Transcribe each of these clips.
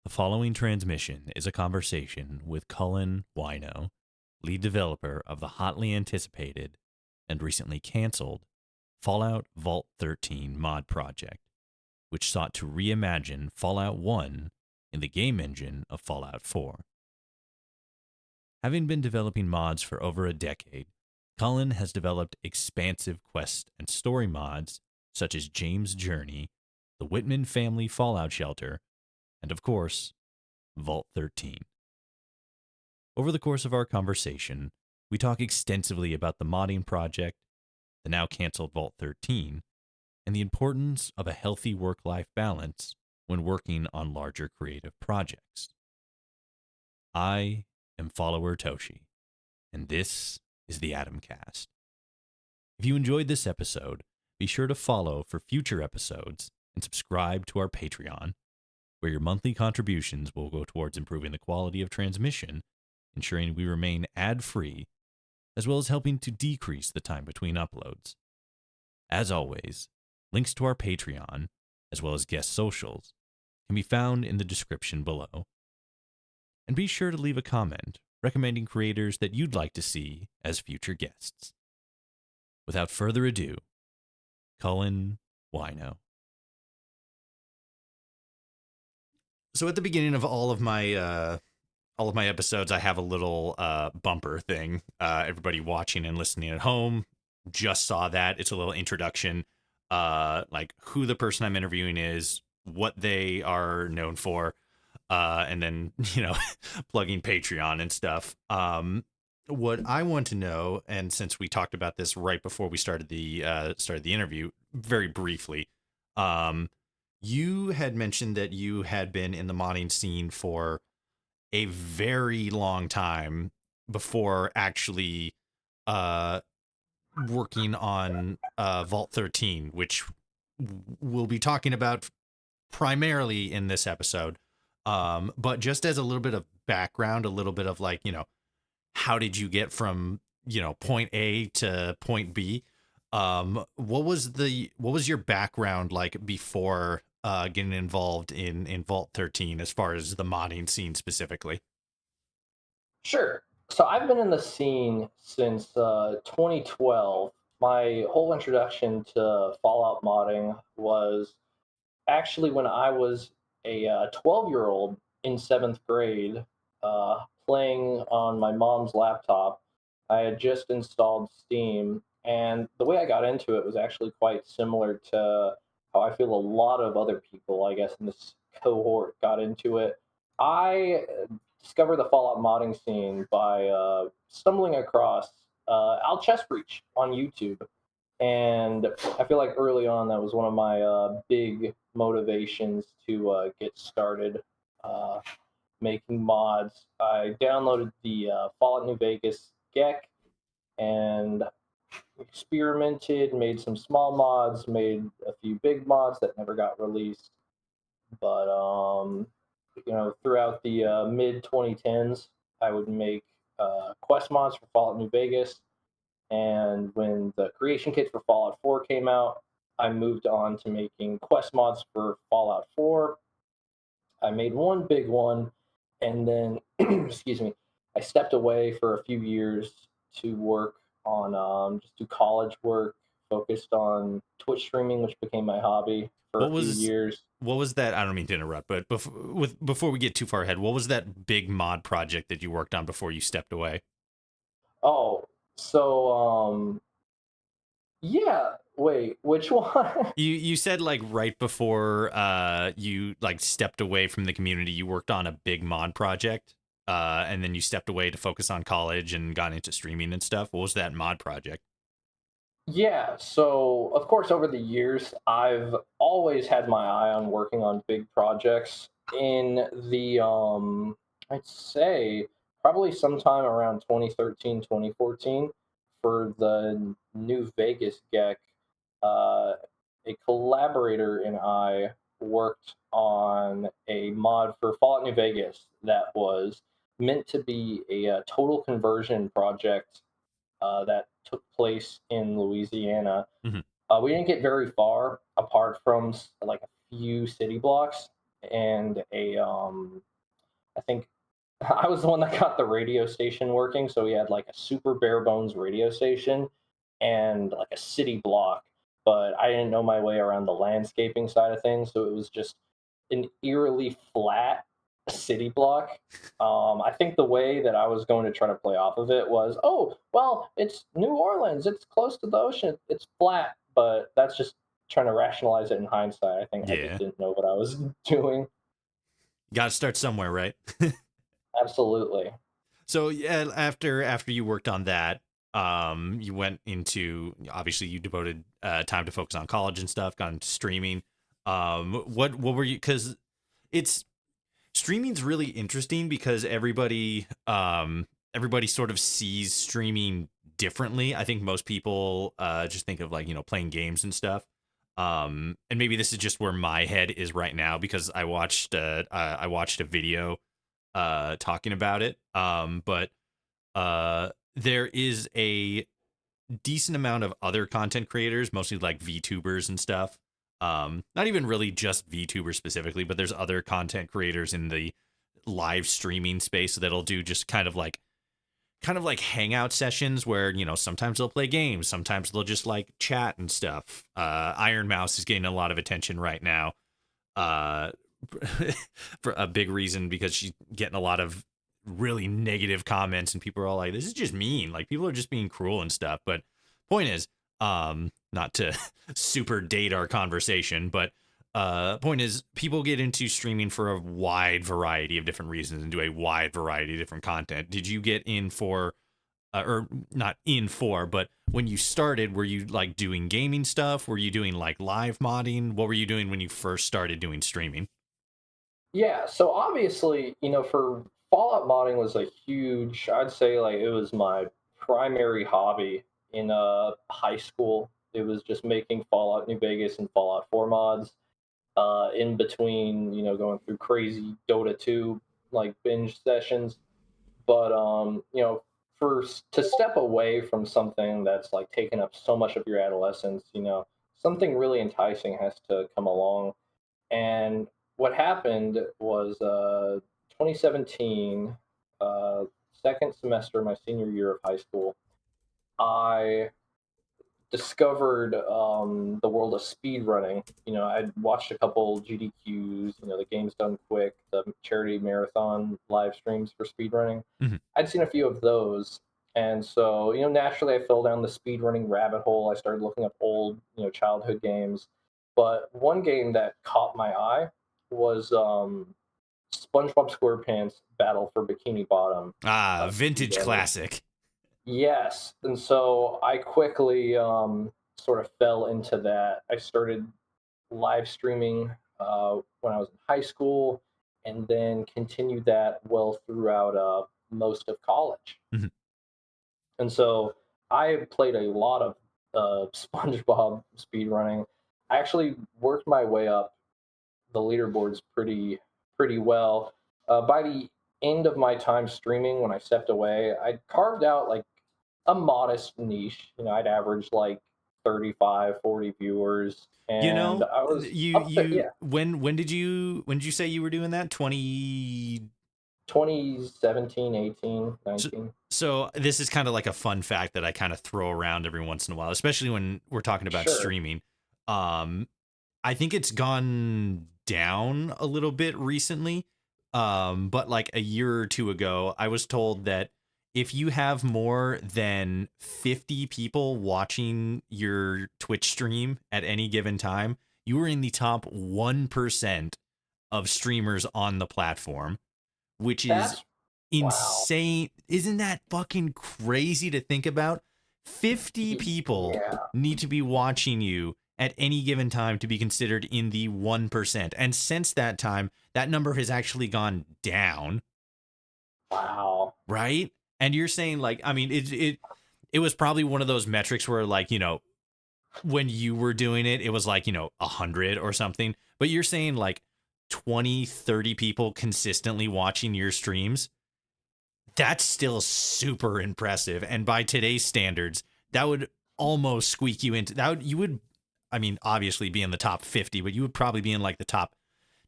The following transmission is a conversation with Culin Wino, lead developer of the hotly anticipated and recently canceled Fallout Vault 13 mod project, which sought to reimagine Fallout 1 in the game engine of Fallout 4. Having been developing mods for over a decade, Culin has developed expansive quest and story mods such as James' Journey, the Whitman Family Fallout Shelter, and of course, Vault 13. Over the course of our conversation, we talk extensively about the modding project, the now canceled Vault 13, and the importance of a healthy work-life balance when working on larger creative projects. I am follower Toshi, and this is the Atomcast. If you enjoyed this episode, be sure to follow for future episodes and subscribe to our Patreon, where your monthly contributions will go towards improving the quality of transmission, ensuring we remain ad-free, as well as helping to decrease the time between uploads. As always, links to our Patreon, as well as guest socials, can be found in the description below. And be sure to leave a comment recommending creators that you'd like to see as future guests. Without further ado, Culin Wino. So at the beginning of all of my episodes, I have a little bumper thing. Everybody watching and listening at home just saw that. It's a little introduction, like who the person I'm interviewing is, what they are known for, and then plugging Patreon and stuff. What I want to know, and since we talked about this right before we started the interview, very briefly, you had mentioned that you had been in the modding scene for a very long time before actually working on Vault 13, which we'll be talking about primarily in this episode. But just as a little bit of background, a little bit of how did you get from, point A to point B? What was your background like before getting involved in Vault 13 as far as the modding scene specifically? Sure. So I've been in the scene since 2012. My whole introduction to Fallout modding was actually when I was a 12-year-old in seventh grade, playing on my mom's laptop. I had just installed Steam, and the way I got into it was actually quite similar to how I feel a lot of other people, I guess, in this cohort got into it. I discovered the Fallout modding scene by stumbling across Al Chessbreach on YouTube. And I feel like early on that was one of my big motivations to get started uh, making mods. I downloaded the Fallout New Vegas GEC and experimented, made some small mods, made a few big mods that never got released. But throughout the mid 2010s, I would make quest mods for Fallout New Vegas. And when the creation kit for Fallout 4 came out, I moved on to making quest mods for Fallout 4. I made one big one, and then, excuse me, I stepped away for a few years to work on just do college work, focused on Twitch streaming, which became my hobby for a What few was years. what was that? I don't mean to interrupt, but before we get too far ahead, what was that big mod project that you worked on before you stepped away? Oh, so yeah. Wait, which one? You said like right before you like stepped away from the community, you worked on a big mod project, and then you stepped away to focus on college and got into streaming and stuff. What was that mod project? Yeah, so of course, over the years, I've always had my eye on working on big projects. In the, I'd say probably sometime around 2013, 2014, for the New Vegas GEC, uh, a collaborator and I worked on a mod for Fallout New Vegas that was meant to be a, total conversion project that took place in Louisiana. Hmm. We didn't get very far apart from like a few city blocks, and I think I was the one that got the radio station working. So we had like a super bare bones radio station and like a city block, but I didn't know my way around the landscaping side of things. So it was just an eerily flat city block. I think the way that I was going to try to play off of it was, oh, well, it's New Orleans. It's close to the ocean. It's flat. But that's just trying to rationalize it in hindsight. I think I just Yeah. didn't know what I was doing. Got to start somewhere, right? Absolutely. So yeah, after you worked on that, you went into, obviously you devoted time to focus on college and stuff, got into streaming. What were you? Because it's streaming's really interesting because everybody sort of sees streaming differently. I think most people just think of like, playing games and stuff. And maybe this is just where my head is right now because I watched a video talking about it. But there is a decent amount of other content creators, mostly like VTubers and stuff. Not even really just VTubers specifically, but there's other content creators in the live streaming space that'll do just kind of like hangout sessions where, sometimes they'll play games, sometimes they'll just like chat and stuff. Iron Mouse is getting a lot of attention right now. Uh, for a big reason because she's getting a lot of really negative comments and people are all like, this is just mean, like people are just being cruel and stuff. But point is, not to super date our conversation, but point is people get into streaming for a wide variety of different reasons and do a wide variety of different content. Did you get in for or not in for, but when you started, were you like doing gaming stuff? Were you doing like live modding? What were you doing when you first started doing streaming? Yeah, so obviously, for Fallout modding was a huge, I'd say like it was my primary hobby in high school. It was just making Fallout New Vegas and Fallout 4 mods. In between, going through crazy Dota 2 like binge sessions. But to step away from something that's like taken up so much of your adolescence, something really enticing has to come along. And what happened was 2017, second semester, my senior year of high school, I discovered the world of speed running. I'd watched a couple GDQs, the Games Done Quick, the charity marathon live streams for speed running. Mhm. I'd seen a few of those. And so, naturally I fell down the speed running rabbit hole. I started looking up old, childhood games. But one game that caught my eye was SpongeBob SquarePants Battle for Bikini Bottom speed Vintage running. classic. Yes, and so I quickly sort of fell into that. I started live streaming when I was in high school, and then continued that well throughout most of college. Mhm. And so I played a lot of SpongeBob speedrunning. I actually worked my way up the leaderboards pretty well. By the end of my time streaming, when I stepped away, I carved out like a modest niche. I'd average like 35, 40 viewers, You and know, I was up there. Yeah, when did you say you were doing that? 20. 2017, 18, So, 19. so this is kind of like a fun fact that I kind of throw around every once in a while, especially when we're talking about Sure. streaming. Um, I think it's gone down a little bit recently. But like a year or two ago, I was told that if you have more than 50 people watching your Twitch stream at any given time, you are in the top 1% of streamers on the platform, which is That's wow. insane. Isn't that fucking crazy to think about? 50 people Yeah. need to be watching you at any given time to be considered in the 1%. And since that time, that number has actually gone down, Wow. right? And you're saying like, I mean, it was probably one of those metrics where like, when you were doing it, it was like, 100 or something. But you're saying like 20, 30 people consistently watching your streams. That's still super impressive. And by today's standards, that would almost squeak you into that. You would, I mean, obviously be in the top 50, but you would probably be in like the top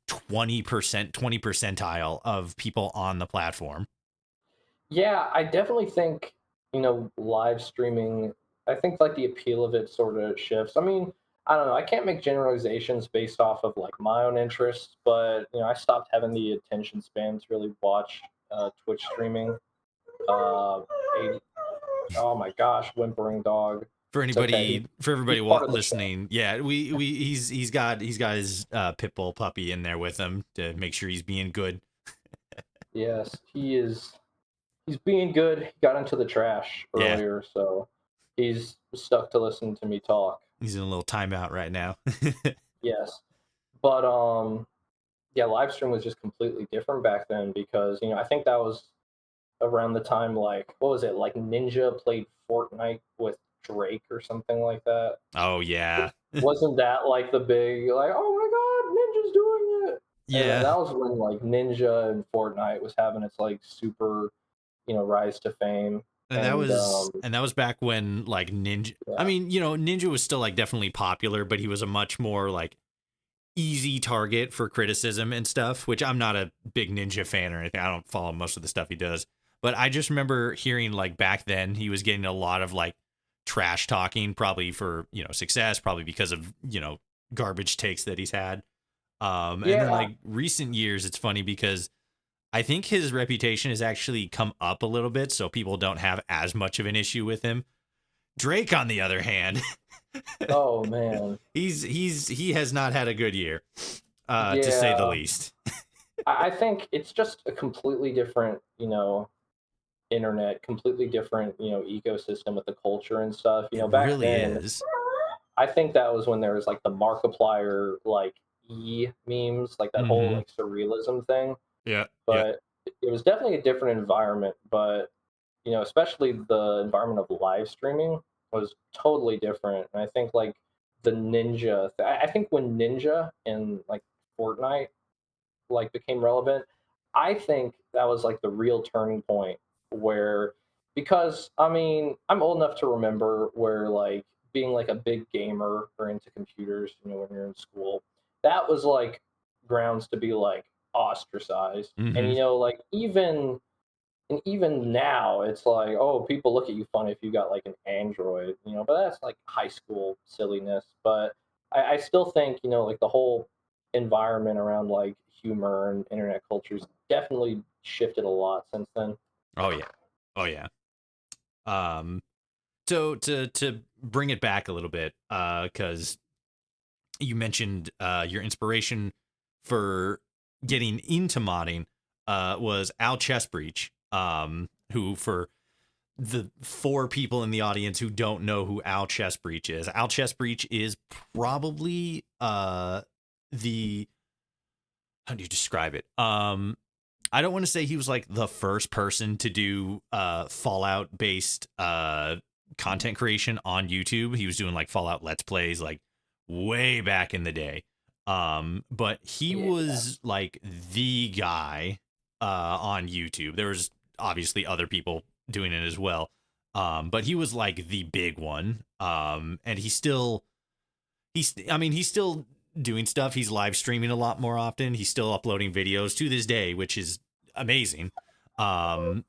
20%, 20 percentile of people on the platform. Yeah, I definitely think, live streaming, I think like the appeal of it sort of shifts. I mean, I don't know, I can't make generalizations based off of like my own interests, but I stopped having the attention span to really watch Twitch streaming. Uh, 80, oh my gosh, whimpering dog. It's okay. For He's everybody part of the show. listening, yeah, he's got his pit bull puppy in there with him to make sure he's being good. Yes, he is. He's being good. He got into the trash Yeah, earlier, so he's stuck to listen to me talk. he's in a little timeout right now. Yes, but yeah, live stream was just completely different back then because I think that was around the time like what was it like Ninja played Fortnite with Drake or something like that. Oh yeah, Wasn't that like the big like oh my god Ninja's doing it? And yeah. that was when like Ninja and Fortnite was having its like super rise to fame and And that was back when like Ninja. I yeah. mean, Ninja was still like definitely popular, but he was a much more like easy target for criticism and stuff. Which I'm not a big Ninja fan or anything. I don't follow most of the stuff he does, but I just remember hearing like back then he was getting a lot of like trash talking, probably for success, probably because of garbage takes that he's had. And then Yeah, like recent years, it's funny because I think his reputation has actually come up a little bit, so people don't have as much of an issue with him. Drake, on the other hand, oh man. he has not had a good year, to say the Yeah. least. I think it's just a completely different, internet, completely different, ecosystem with the culture and stuff. It Back really then, is. I think that was when there was like the Markiplier like memes, like that whole Mm-hmm. like surrealism thing. Yeah. Yeah. But it was definitely a different environment. But especially the environment of live streaming was totally different. And I think like the Ninja, I think when Ninja and like Fortnite like became relevant, I think that was like the real turning point where because I mean, I'm old enough to remember where like being like a big gamer or into computers, when you're in school, that was like grounds to be like ostracized. And Mm-hmm. like even now it's like, oh, people look at you funny if you got like an Android, but that's like high school silliness. But I still think, like the whole environment around like humor and internet culture's definitely shifted a lot since then. Oh yeah. Oh yeah. Um. So to bring it back a little bit, because you mentioned your inspiration for getting into modding was Al Chessbreach, who, for the four people in the audience who don't know who Al Chessbreach is, Al Chessbreach is probably the, how do you describe it? I don't want to say he was like the first person to do Fallout based content creation on YouTube. He was doing like Fallout Let's Plays like way back in the day. But he Yeah. was like the guy on YouTube. There was obviously other people doing it as well. But he was like the big one. And he's still doing stuff. He's live streaming a lot more often. He's still uploading videos to this day, which is amazing. Um,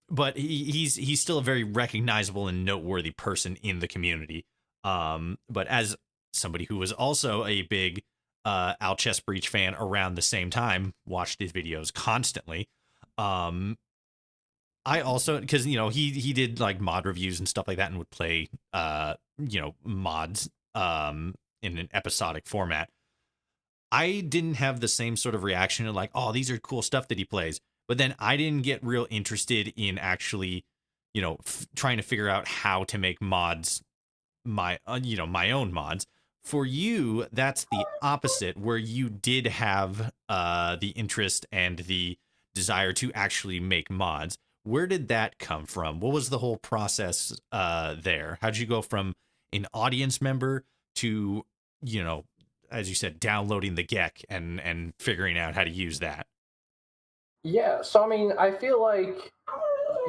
but he's still a very recognizable and noteworthy person in the community. But as somebody who was also a big Al Chessbreach fan around the same time, watched his videos constantly. Um, I also, because he did like mod reviews and stuff like that, and would play mods in an episodic format. I didn't have the same sort of reaction to like, oh, these are cool stuff that he plays. But then I didn't get real interested in actually, trying to figure out how to make mods, my own mods. For you, that's the opposite, where you did have the interest and the desire to actually make mods. Where did that come from? What was the whole process there? How'd you go from an audience member to, you know, as you said, downloading the GEC and figuring out how to use that? Yeah, so I mean, I feel like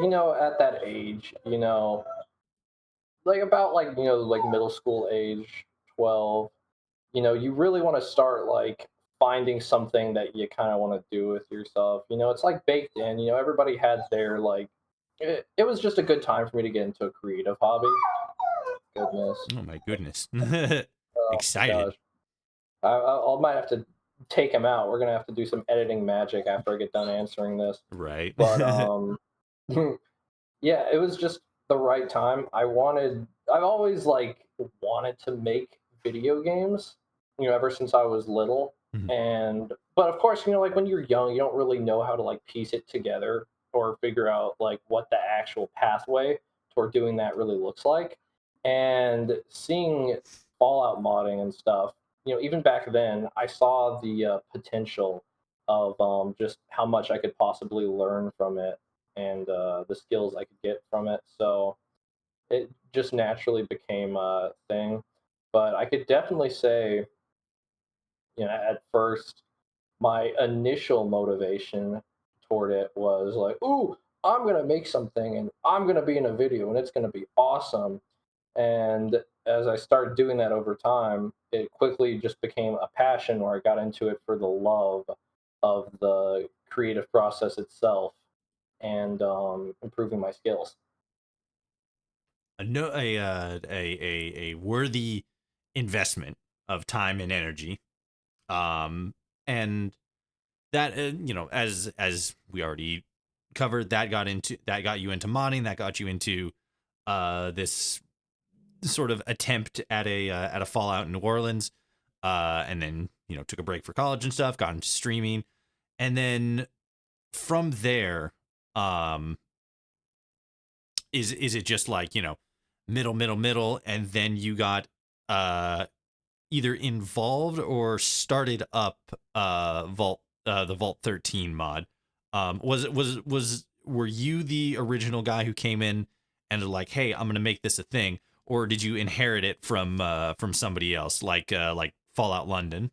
at that age, like about like like middle school age, 12, you really want to start like finding something that you kind of want to do with yourself. It's like baked in. Everybody had their like. It was just a good time for me to get into a creative hobby. Goodness. Oh my goodness. Oh my Excited. gosh. I might have to take him out. We're gonna have to do some editing magic after I get done answering this. Right. But yeah, it was just the right time. I've always like wanted to make video games, ever since I was little. Mhm. But of course, like when you're young, you don't really know how to like piece it together or figure out like what the actual pathway toward doing that really looks like. And seeing Fallout modding and stuff, even back then, I saw the potential of just how much I could possibly learn from it and the skills I could get from it. So it just naturally became a thing. But I could definitely say, at first, my initial motivation toward it was like, ooh, I'm going to make something and I'm going to be in a video and it's going to be awesome. And as I started doing that over time, it quickly just became a passion where I got into it for the love of the creative process itself and improving my skills. A no a worthy investment of time and energy. And that as we already covered, that got you into modding, that got you into this sort of attempt at a Fallout in New Orleans, and then took a break for college and stuff, got into streaming, and then from there, um, is it just like middle, and then you got uh either involved or started up the Vault 13 mod? Were you the original guy who came in and like, hey, I'm gonna make this a thing, or did you inherit it from somebody else, like Fallout London?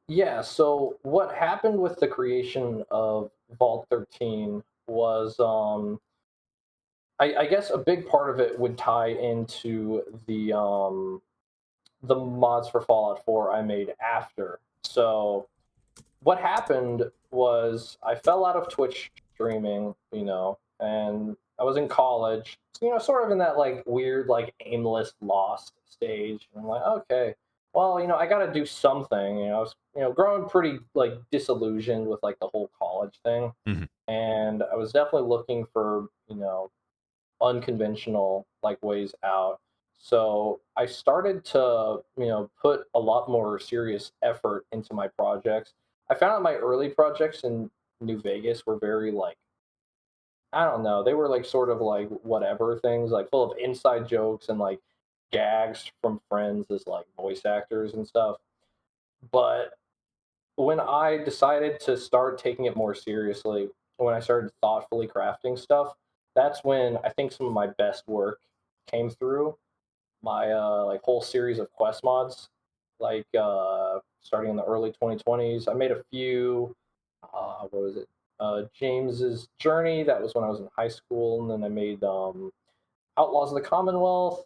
Yeah, so what happened with the creation of Vault 13 was, I guess a big part of it would tie into the mods for Fallout 4 I made after. So what happened was I fell out of Twitch streaming, and I was in college, sort of in that like weird, like aimless, lost stage. And I'm like, okay, well, I got to do something. I was, growing pretty like disillusioned with like the whole college thing, Mhm. and I was definitely looking for, unconventional like ways out. So I started to, put a lot more serious effort into my projects. I found that my early projects in New Vegas were very like, I don't know, they were like sort of like whatever things, like full of inside jokes and like gags from friends as like voice actors and stuff. But when I decided to start taking it more seriously, when I started thoughtfully crafting stuff, that's when I think some of my best work came through. My like whole series of quest mods, like starting in the early 2020s. I made a few. What was it? James's Journey. That was when I was in high school, and then I made Outlaws of the Commonwealth,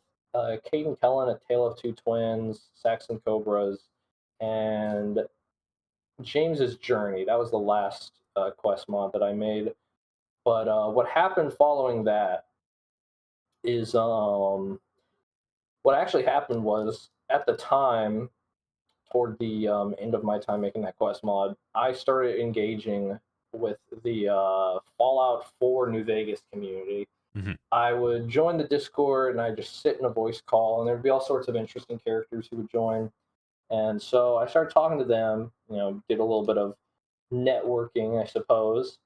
Kate and Kellen, A Tale of Two Twins, Saxon Cobras, and James's Journey. That was the last quest mod that I made. But what happened following that is what actually happened was at the time, toward the end of my time making that quest mod, I started engaging with the Fallout 4 New Vegas community. Mhm. I would join the Discord and I just sit in a voice call, and there'd be all sorts of interesting characters who would join. And so I started talking to them, did a little bit of networking, I suppose.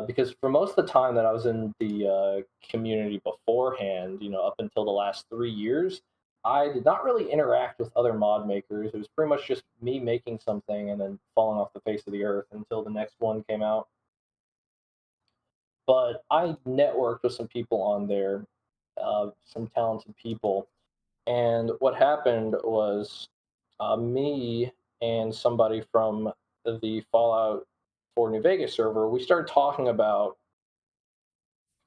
Because for most of the time that I was in the community beforehand, up until the last 3 years, I did not really interact with other mod makers. It was pretty much just me making something and then falling off the face of the earth until the next one came out. But I networked with some people on there, some talented people. And what happened was me and somebody from the Fallout 4 New Vegas server, we started talking about,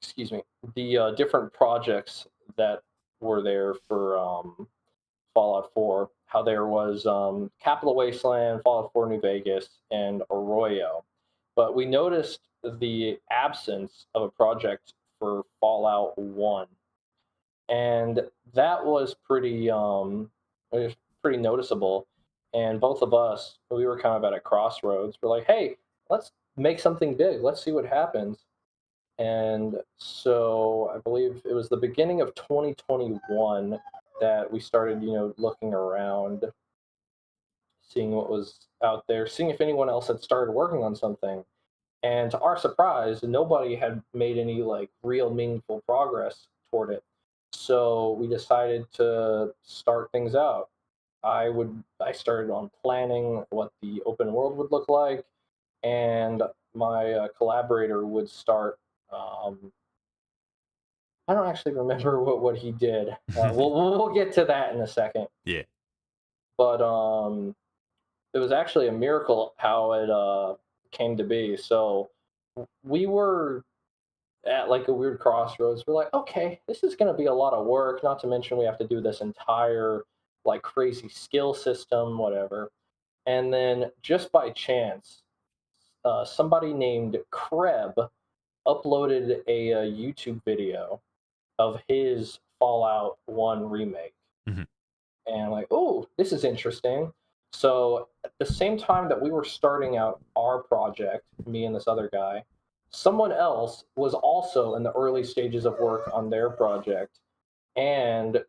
excuse me, the different projects that were there for Fallout 4, how there was Capital Wasteland, Fallout 4 New Vegas, and Arroyo. But we noticed the absence of a project for Fallout 1. And that was pretty noticeable. And both of us, we were kind of at a crossroads. We're like, hey, let's make something big. Let's see what happens. And so I believe it was the beginning of 2021 that we started, looking around, seeing what was out there, seeing if anyone else had started working on something. And to our surprise, nobody had made any like real meaningful progress toward it. So we decided to start things out. I started on planning what the open world would look like, and my collaborator would start. I don't actually remember what he did. We'll get to that in a second. Yeah. But it was actually a miracle how it came to be. So we were at like a weird crossroads. We're like, okay, this is going to be a lot of work. Not to mention we have to do this entire like crazy skill system, whatever. And then just by chance, somebody named Kreb uploaded a YouTube video of his Fallout 1 remake. Mhm. And like, oh, this is interesting. So at the same time that we were starting out our project, me and this other guy, someone else was also in the early stages of work on their project. And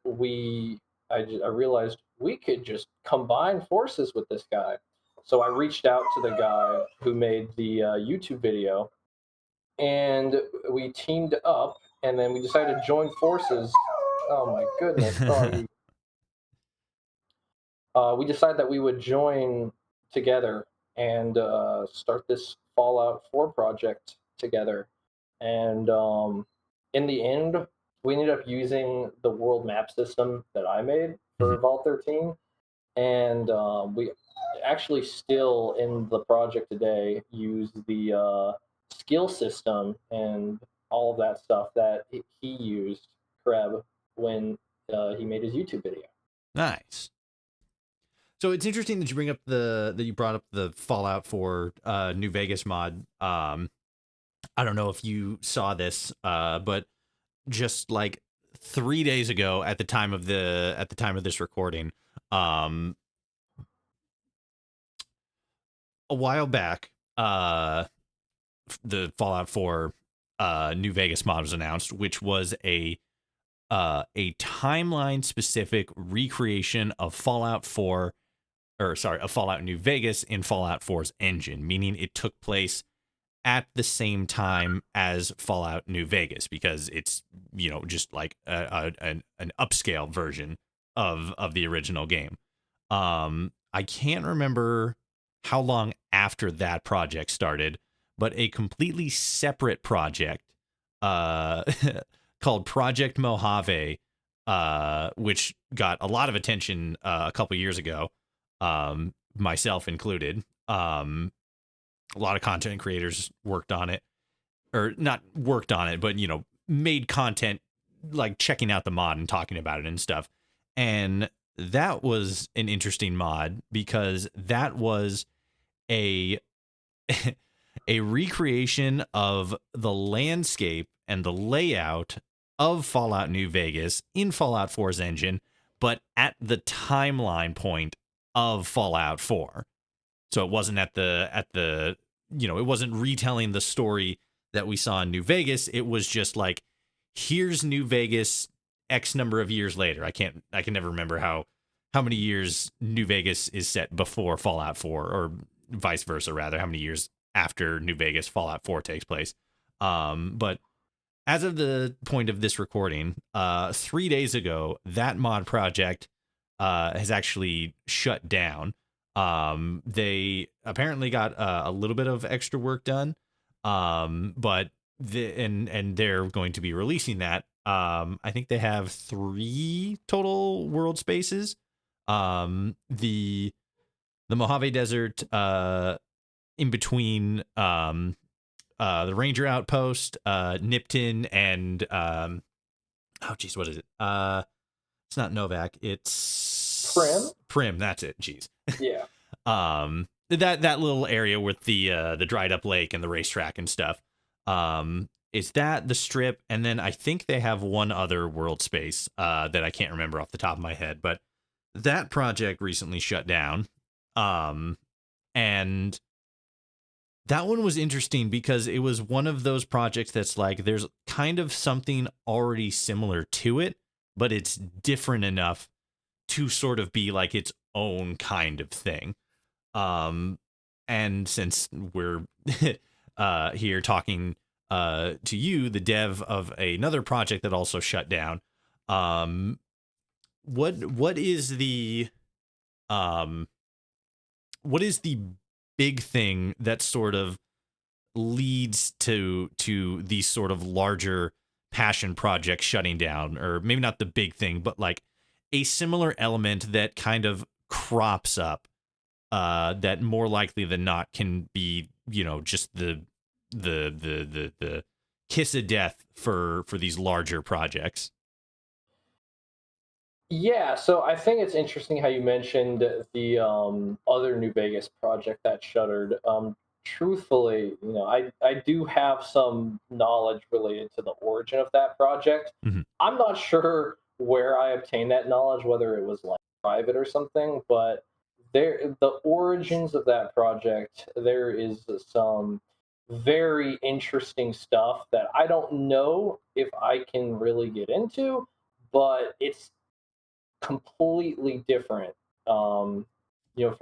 I realized we could just combine forces with this guy. So I reached out to the guy who made the YouTube video, and we teamed up, and then we decided to join forces. Oh my goodness! Oh, we decided that we would join together and start this Fallout 4 project together. And in the end, we ended up using the world map system that I made Mhm. for Vault 13. And we actually still in the project today use the skill system and all of that stuff that he used, Kreb, when he made his YouTube video. Nice. So it's interesting that you brought up the Fallout 4 New Vegas mod. I don't know if you saw this, but just like 3 days ago at the time of this recording, um, a while back, the Fallout 4 New Vegas mod was announced, which was a timeline specific recreation of Fallout 4, or sorry, of Fallout New Vegas in Fallout 4's engine, meaning it took place at the same time as Fallout New Vegas, because it's, just like an upscale version of the original game. I can't remember how long after that project started, but a completely separate project uh called Project Mojave, which got a lot of attention a couple years ago, myself included. A lot of content creators worked on it, or not worked on it, but made content like checking out the mod and talking about it and stuff. And that was an interesting mod because that was a a recreation of the landscape and the layout of Fallout New Vegas in Fallout 4's engine, but at the timeline point of Fallout 4. So it wasn't it wasn't retelling the story that we saw in New Vegas. It was just like, here's New Vegas X number of years later. I can never remember how many years New Vegas is set before Fallout 4, or vice versa, rather, how many years after New Vegas Fallout 4 takes place. But as of the point of this recording, 3 days ago, that mod project has actually shut down. They apparently got a little bit of extra work done, but and they're going to be releasing that. I think they have 3 total world spaces. The Mojave Desert, in between the Ranger Outpost, Nipton, and oh geez, what is it? It's not Novak. It's Prim. Prim, that's it. Jeez. Yeah. That little area with the dried up lake and the racetrack and stuff. Is that the Strip? And then I think they have one other world space that I can't remember off the top of my head, but that project recently shut down. And that one was interesting because it was one of those projects that's like there's kind of something already similar to it, but it's different enough to sort of be like its own kind of thing. And since we're here talking to you, the dev of another project that also shut down, what is the um what is the big thing that sort of leads to these sort of larger passion projects shutting down, or maybe not the big thing, but like a similar element that kind of crops up that more likely than not can be, just the kiss of death for these larger projects. Yeah, so I think it's interesting how you mentioned the other New Vegas project that shuttered. Truthfully, I do have some knowledge related to the origin of that project. Mhm. I'm not sure where I obtained that knowledge, whether it was like private or something, but the origins of that project, there is some very interesting stuff that I don't know if I can really get into, but it's completely different, from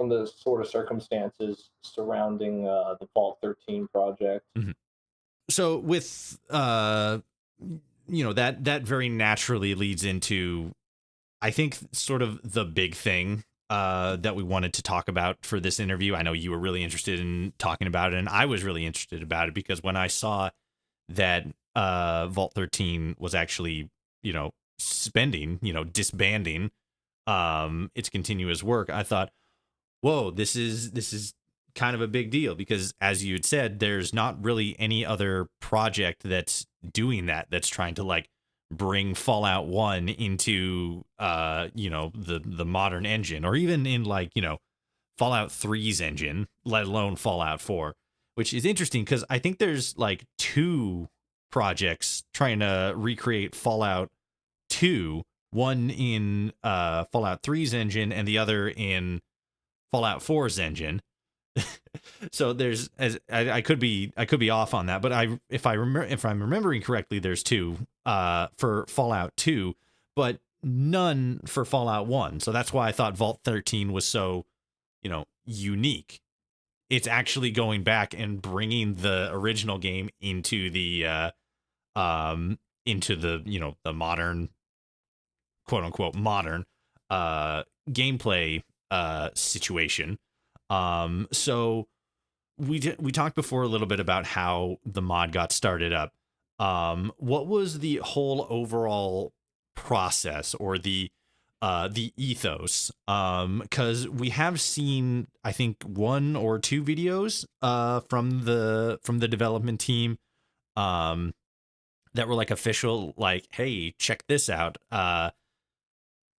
the sort of circumstances surrounding the Vault 13 project. Mhm. So with that very naturally leads into, I think, sort of the big thing that we wanted to talk about for this interview. I know you were really interested in talking about it, and I was really interested about it because when I saw that Vault 13 was actually, disbanding its continuous work, I thought, whoa, this is kind of a big deal because, as you had said, there's not really any other project that's doing that, that's trying to like bring Fallout 1 into the modern engine, or even in like, Fallout 3's engine, let alone Fallout 4, which is interesting because I think there's like two projects trying to recreate Fallout 2, one in Fallout 3's engine and the other in Fallout 4's engine. So there's, as I could be off on that, but if I'm remembering correctly, there's two for Fallout 2, but none for Fallout 1. So that's why I thought Vault 13 was so, unique. It's actually going back and bringing the original game into the the modern, quote unquote modern gameplay situation. So we talked before a little bit about how the mod got started up. What was the whole overall process, or the ethos? Because we have seen, I think, one or two videos from the development team um that were like official, like, hey, check this out.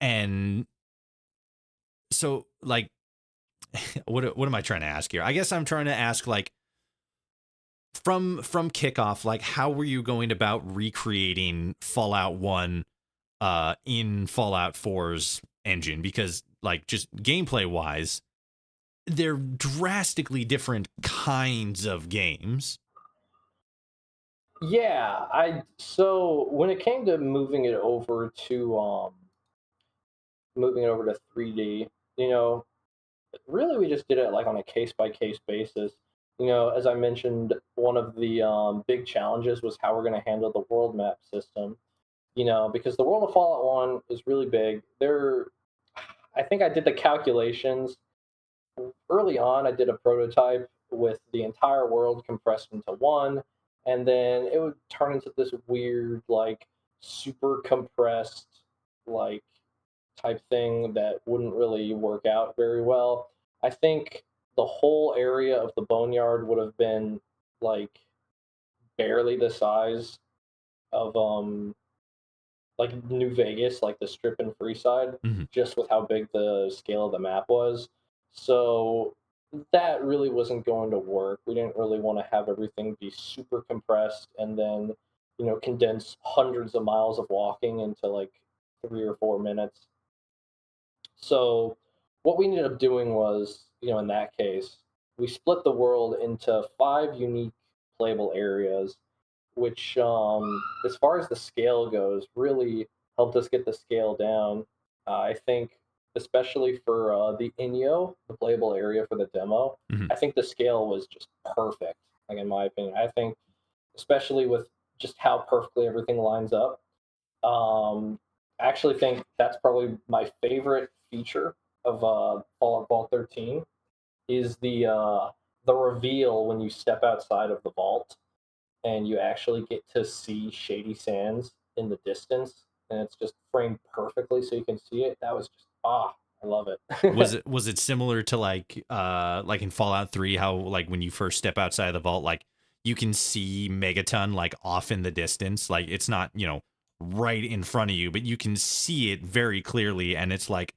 And so like what am I trying to ask here? I guess I'm trying to ask, like, from kickoff, like, how were you going about recreating Fallout 1 in Fallout 4's engine? Because, like, just gameplay wise, they're drastically different kinds of games. Yeah, I so when it came to moving it over to 3D, really we just did it like on a case by case basis. As I mentioned, one of the big challenges was how we're going to handle the world map system. Because the world of Fallout 1 is really big. I think I did the calculations early on. I did a prototype with the entire world compressed into one, and then it would turn into this weird, like, super compressed, like, type thing that wouldn't really work out very well. I think the whole area of the boneyard would have been like barely the size of like New Vegas, like the Strip and Free side, Hmm. just with how big the scale of the map was. So that really wasn't going to work. We didn't really want to have everything be super compressed and then, condense hundreds of miles of walking into like 3 or 4 minutes. So what we ended up doing was, in that case, we split the world into five unique playable areas, which, as far as the scale goes, really helped us get the scale down. I think, especially for the Inyo, the playable area for the demo, Hmm. I think the scale was just perfect. Like in my opinion, I think, especially with just how perfectly everything lines up. I actually think that's probably my favorite feature of Fallout Vault 13 is the reveal when you step outside of the vault and you actually get to see Shady Sands in the distance, and it's just framed perfectly so you can see it. That was just I love Was it. it similar to like in Fallout 3, how like when you first step outside of the vault, like you can see Megaton like off in the distance, like it's not, right in front of you, but you can see it very clearly, and it's like,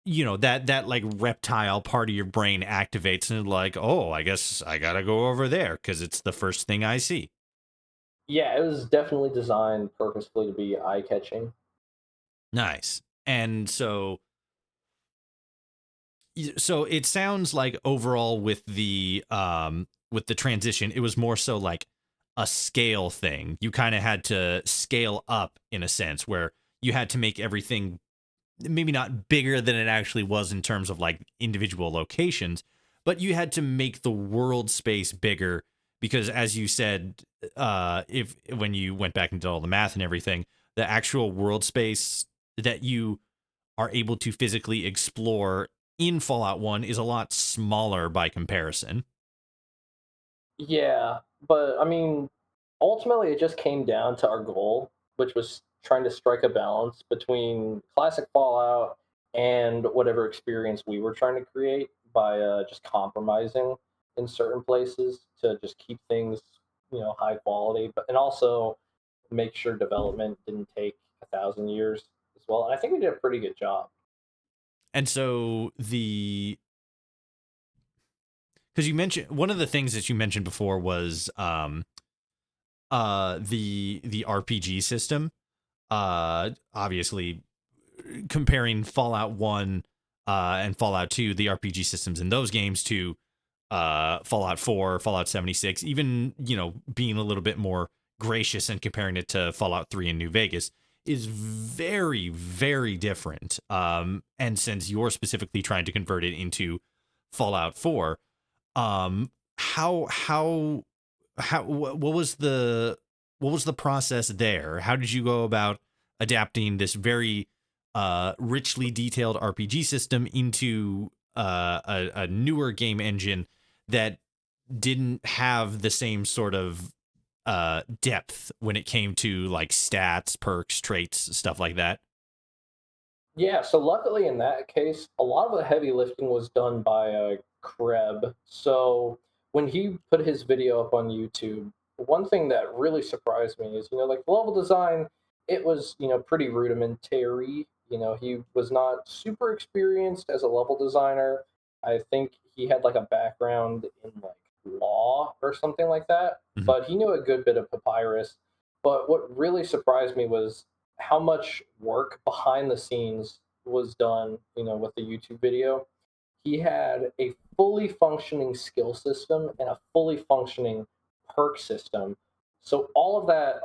that like reptile part of your brain activates and like, oh, I guess I gotta go over there because it's the first thing I see. Yeah, it was definitely designed purposefully to be eye catching. Nice. And so it sounds like overall with the transition, it was more so like a scale thing. You kind of had to scale up in a sense where you had to make everything maybe not bigger than it actually was in terms of like individual locations, but you had to make the world space bigger because, as you said, if when you went back and did all the math and everything, the actual world space that you are able to physically explore in Fallout 1 is a lot smaller by comparison. Yeah, but I mean, ultimately, it just came down to our goal, which was trying to strike a balance between classic Fallout and whatever experience we were trying to create by just compromising in certain places to just keep things, high quality, but and also make sure development didn't take 1,000 years as well. And I think we did a pretty good job. And so because you mentioned one of the things that you mentioned before was the RPG system. Obviously comparing Fallout 1 and Fallout 2, the RPG systems in those games to Fallout 4, Fallout 76, even, being a little bit more gracious and comparing it to Fallout 3 and New Vegas is very, very different. And since you're specifically trying to convert it into Fallout 4, um, what was the process there? How did you go about adapting this very richly detailed RPG system into a newer game engine that didn't have the same sort of depth when it came to like stats, perks, traits, stuff like that? Yeah, so luckily in that case, a lot of the heavy lifting was done by Kreb. So when he put his video up on YouTube, one thing that really surprised me is, like the level design, it was, pretty rudimentary. He was not super experienced as a level designer. I think he had like a background in like law or something like that, Mhm. but he knew a good bit of papyrus. But what really surprised me was how much work behind the scenes was done, with the YouTube video. He had a fully functioning skill system and a fully functioning perk system. So all of that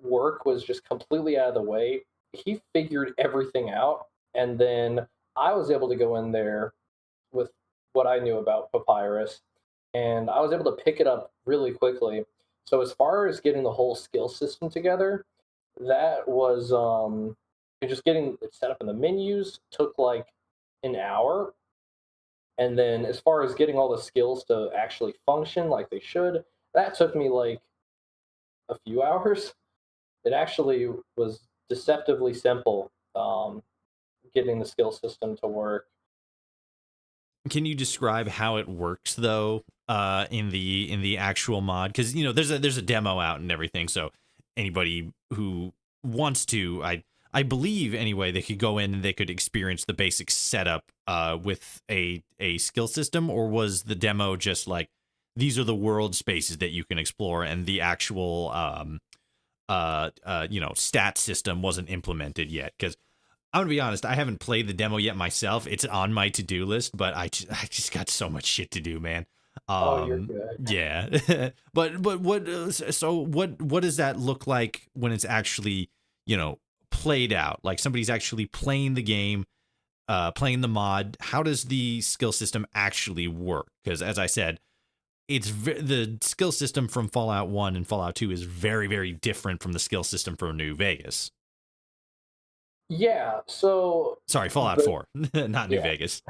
work was just completely out of the way. He figured everything out. And then I was able to go in there with what I knew about Papyrus, and I was able to pick it up really quickly. So as far as getting the whole skill system together, that was just getting it set up in the menus took like an hour, and then as far as getting all the skills to actually function like they should, that took me like a few hours. It actually was deceptively simple, getting the skill system to work. Can you describe how it works though, in the actual mod? Because there's a demo out and everything, so anybody who wants to, I believe anyway, they could go in and they could experience the basic setup with a skill system, or was the demo just like these are the world spaces that you can explore, and the actual stat system wasn't implemented yet? Because I'm gonna be honest, I haven't played the demo yet myself. It's on my to-do list, but I just got so much shit to do, man. Oh, you're good. Yeah. but what so what does that look like when it's actually, played out? Like somebody's actually playing the game, playing the mod. How does the skill system actually work? Because as I said, the skill system from Fallout 1 and Fallout 2 is very, very different from the skill system from New Vegas. Yeah, so Sorry, Fallout the 4, not New yeah. Vegas.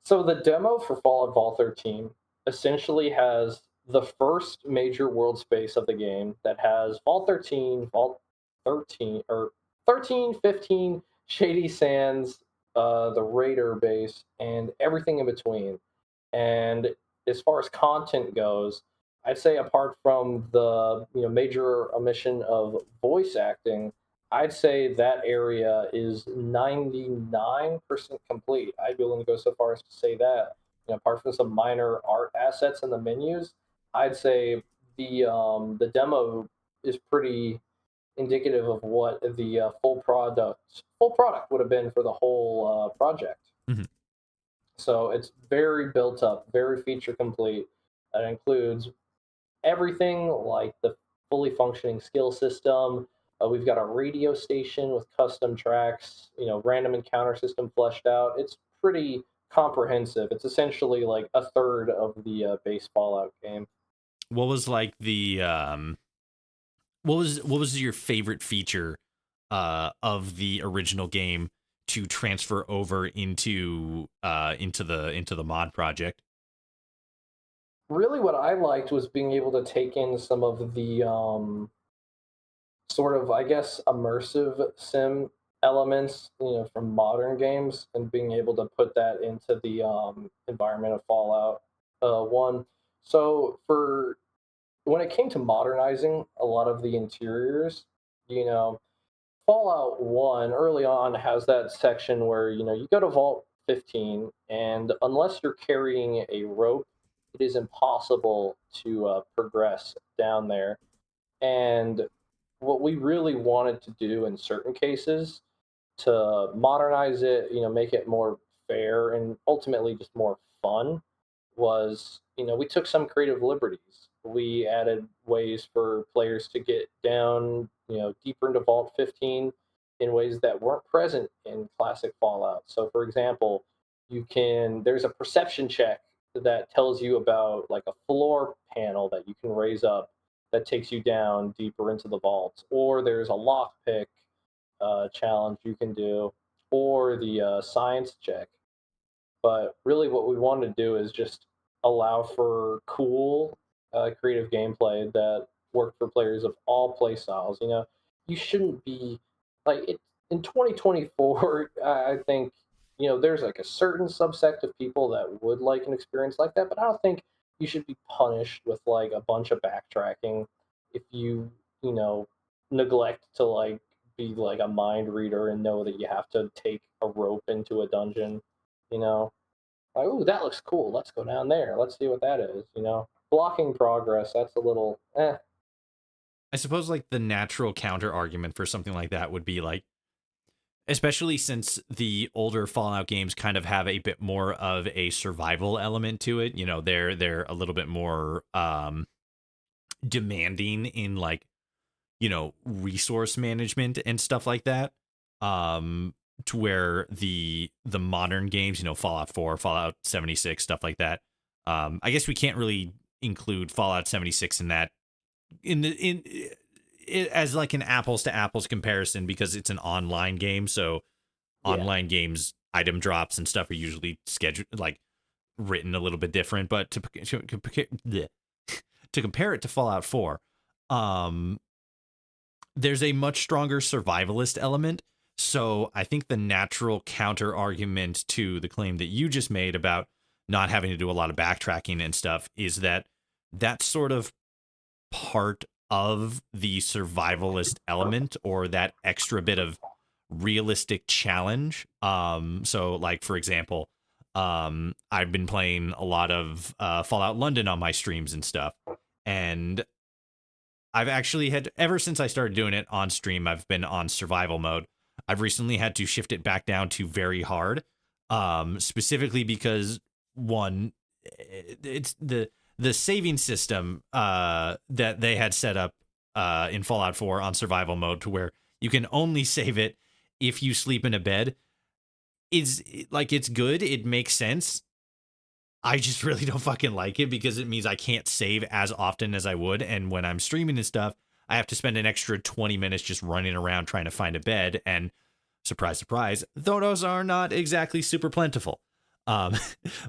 So the demo for Fallout Vault 13 essentially has the first major world space of the game that has Vault 13, Vault 13, or 13, 15, Shady Sands, the Raider base, and everything in between. And as far as content goes, I'd say apart from the major omission of voice acting, I'd say that area is 99% complete. I'd be willing to go so far as to say that. Apart from some minor art assets in the menus, I'd say the demo is pretty indicative of what the full product would have been for the whole project. Mhm. So it's very built up, very feature complete. That includes everything like the fully functioning skill system. We've got a radio station with custom tracks, random encounter system fleshed out. It's pretty comprehensive. It's essentially like a third of the base Fallout game. What was like the what was your favorite feature of the original game to transfer over into the mod project? Really, what I liked was being able to take in some of the sort of, I guess, immersive sim elements, from modern games, and being able to put that into the environment of Fallout 1. So for when it came to modernizing a lot of the interiors, you know, Fallout 1 early on has that section where, you go to Vault 15, and unless you're carrying a rope, it is impossible to progress down there. And what we really wanted to do in certain cases to modernize it, make it more fair and ultimately just more fun was, we took some creative liberties. We added ways for players to get down, deeper into Vault 15 in ways that weren't present in classic Fallout. So, for example, there's a perception check that tells you about like a floor panel that you can raise up that takes you down deeper into the vault, or there's a lockpick challenge you can do, or the science check. But really, what we want to do is just allow for cool, creative gameplay that work for players of all play styles. You shouldn't be like it in 2024. I think there's like a certain subsect of people that would like an experience like that, but I don't think you should be punished with like a bunch of backtracking if you know neglect to like be like a mind reader and know that you have to take a rope into a dungeon. You know, like, oh, that looks cool. Let's go down there. Let's see what that is. Blocking progress. That's a little eh. I suppose like the natural counter argument for something like that would be like, especially since the older Fallout games kind of have a bit more of a survival element to it. They're a little bit more demanding in like, resource management and stuff like that. To where the modern games, Fallout 4, Fallout 76, stuff like that. I guess we can't really include Fallout 76 in that in it as like an apples to apples comparison, because it's an online game. So Yeah. online games item drops and stuff are usually scheduled, like written a little bit different. But to compare it to Fallout 4, um there's a much stronger survivalist element. So I think the natural counter argument to the claim that you just made about not having to do a lot of backtracking and stuff is that that's sort of part of the survivalist element, or that extra bit of realistic challenge. So like for example, I've been playing a lot of Fallout London on my streams and stuff, and I've actually had, ever since I started doing it on stream, I've been on survival mode. I've recently had to shift it back down to very hard, specifically because one, it's the saving system that they had set up in Fallout 4 on survival mode, to where you can only save it if you sleep in a bed, is like, it's good, it makes sense. I just really don't fucking like it because it means I can't save as often as I would. And when I'm streaming and stuff, I have to spend an extra 20 minutes just running around trying to find a bed. And surprise, surprise, those are not exactly super plentiful. Um,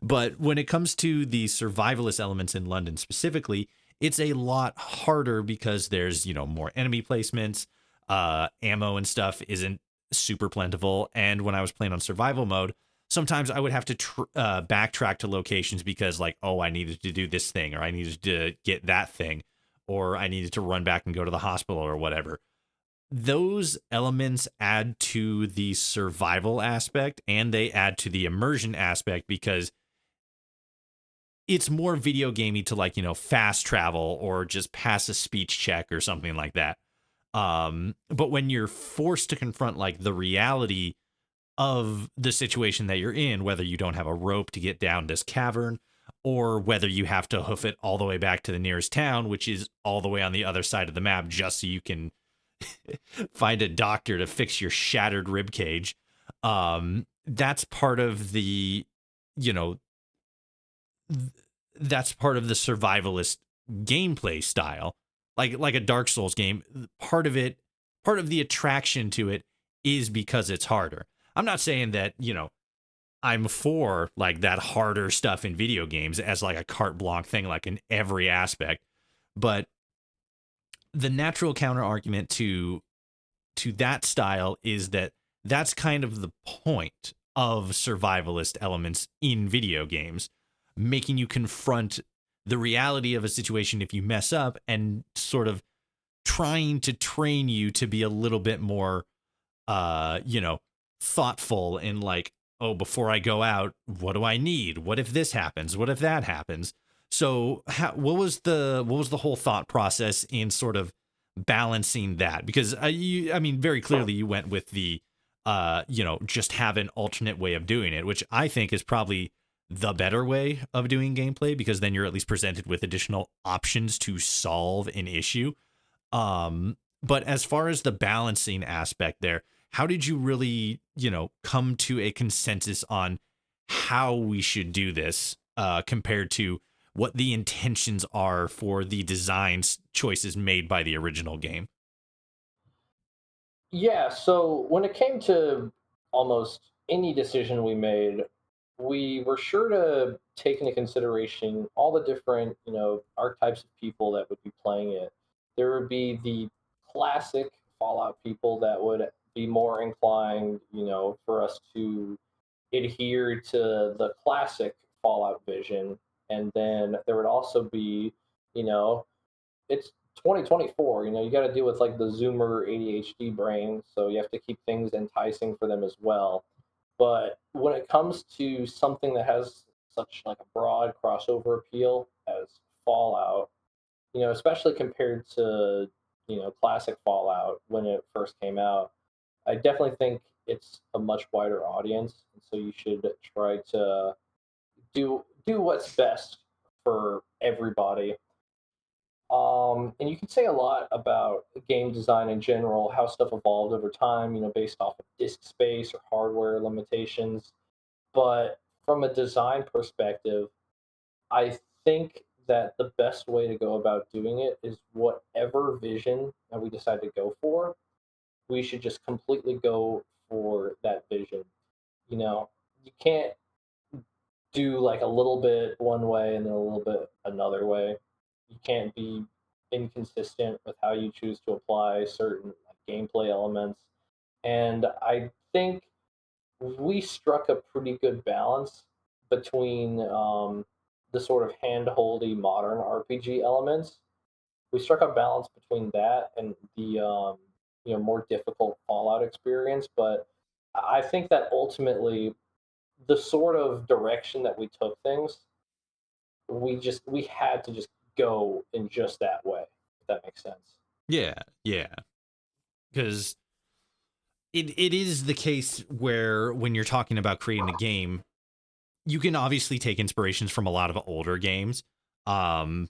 but when it comes to the survivalist elements in London specifically, it's a lot harder because there's, more enemy placements, ammo and stuff isn't super plentiful. And when I was playing on survival mode, sometimes I would have to backtrack to locations because, like, oh, I needed to do this thing, or I needed to get that thing, or I needed to run back and go to the hospital or whatever. Those elements add to the survival aspect, and they add to the immersion aspect because it's more video gamey to, like, fast travel or just pass a speech check or something like that. But when you're forced to confront, like, the reality of the situation that you're in, whether you don't have a rope to get down this cavern, or whether you have to hoof it all the way back to the nearest town, which is all the way on the other side of the map, just so you can find a doctor to fix your shattered rib cage. That's part of the, you know, that's part of the survivalist gameplay style, like a Dark Souls game. Part of the attraction to it is because it's harder. I'm not saying that, I'm for, like, that harder stuff in video games as like a carte blanche thing, like in every aspect, but the natural counter argument to that style is that that's kind of the point of survivalist elements in video games, making you confront the reality of a situation if you mess up, and sort of trying to train you to be a little bit more thoughtful in, like, oh, before I go out, what do I need? What if this happens? What if that happens? So what was the whole thought process in sort of balancing that? Because I mean, very clearly you went with the just have an alternate way of doing it, which I think is probably the better way of doing gameplay, because then you're at least presented with additional options to solve an issue. But as far as the balancing aspect there, how did you really, come to a consensus on how we should do this, compared to what the intentions are for the designs choices made by the original game? Yeah, so when it came to almost any decision we made, we were sure to take into consideration all the different, archetypes of people that would be playing it. There would be the classic Fallout people that would be more inclined, for us to adhere to the classic Fallout vision. And then there would also be, you know, it's 2024. You got to deal with like the Zoomer ADHD brain, so you have to keep things enticing for them as well. But when it comes to something that has such like a broad crossover appeal as Fallout, especially compared to classic Fallout when it first came out, I definitely think it's a much wider audience, and so you should try to do what's best for everybody. And you can say a lot about game design in general, how stuff evolved over time, based off of disk space or hardware limitations. But from a design perspective, I think that the best way to go about doing it is whatever vision that we decide to go for, we should just completely go for that vision. You know, you can't do like a little bit one way and then a little bit another way. You can't be inconsistent with how you choose to apply certain like, gameplay elements. And I think we struck a pretty good balance between the sort of hand-holdy modern RPG elements. We struck a balance between that and the more difficult Fallout experience. But I think that ultimately the sort of direction that we took things, we had to just go in just that way, if that makes sense. Yeah, yeah. Because it is the case where when you're talking about creating a game, you can obviously take inspirations from a lot of older games. Um,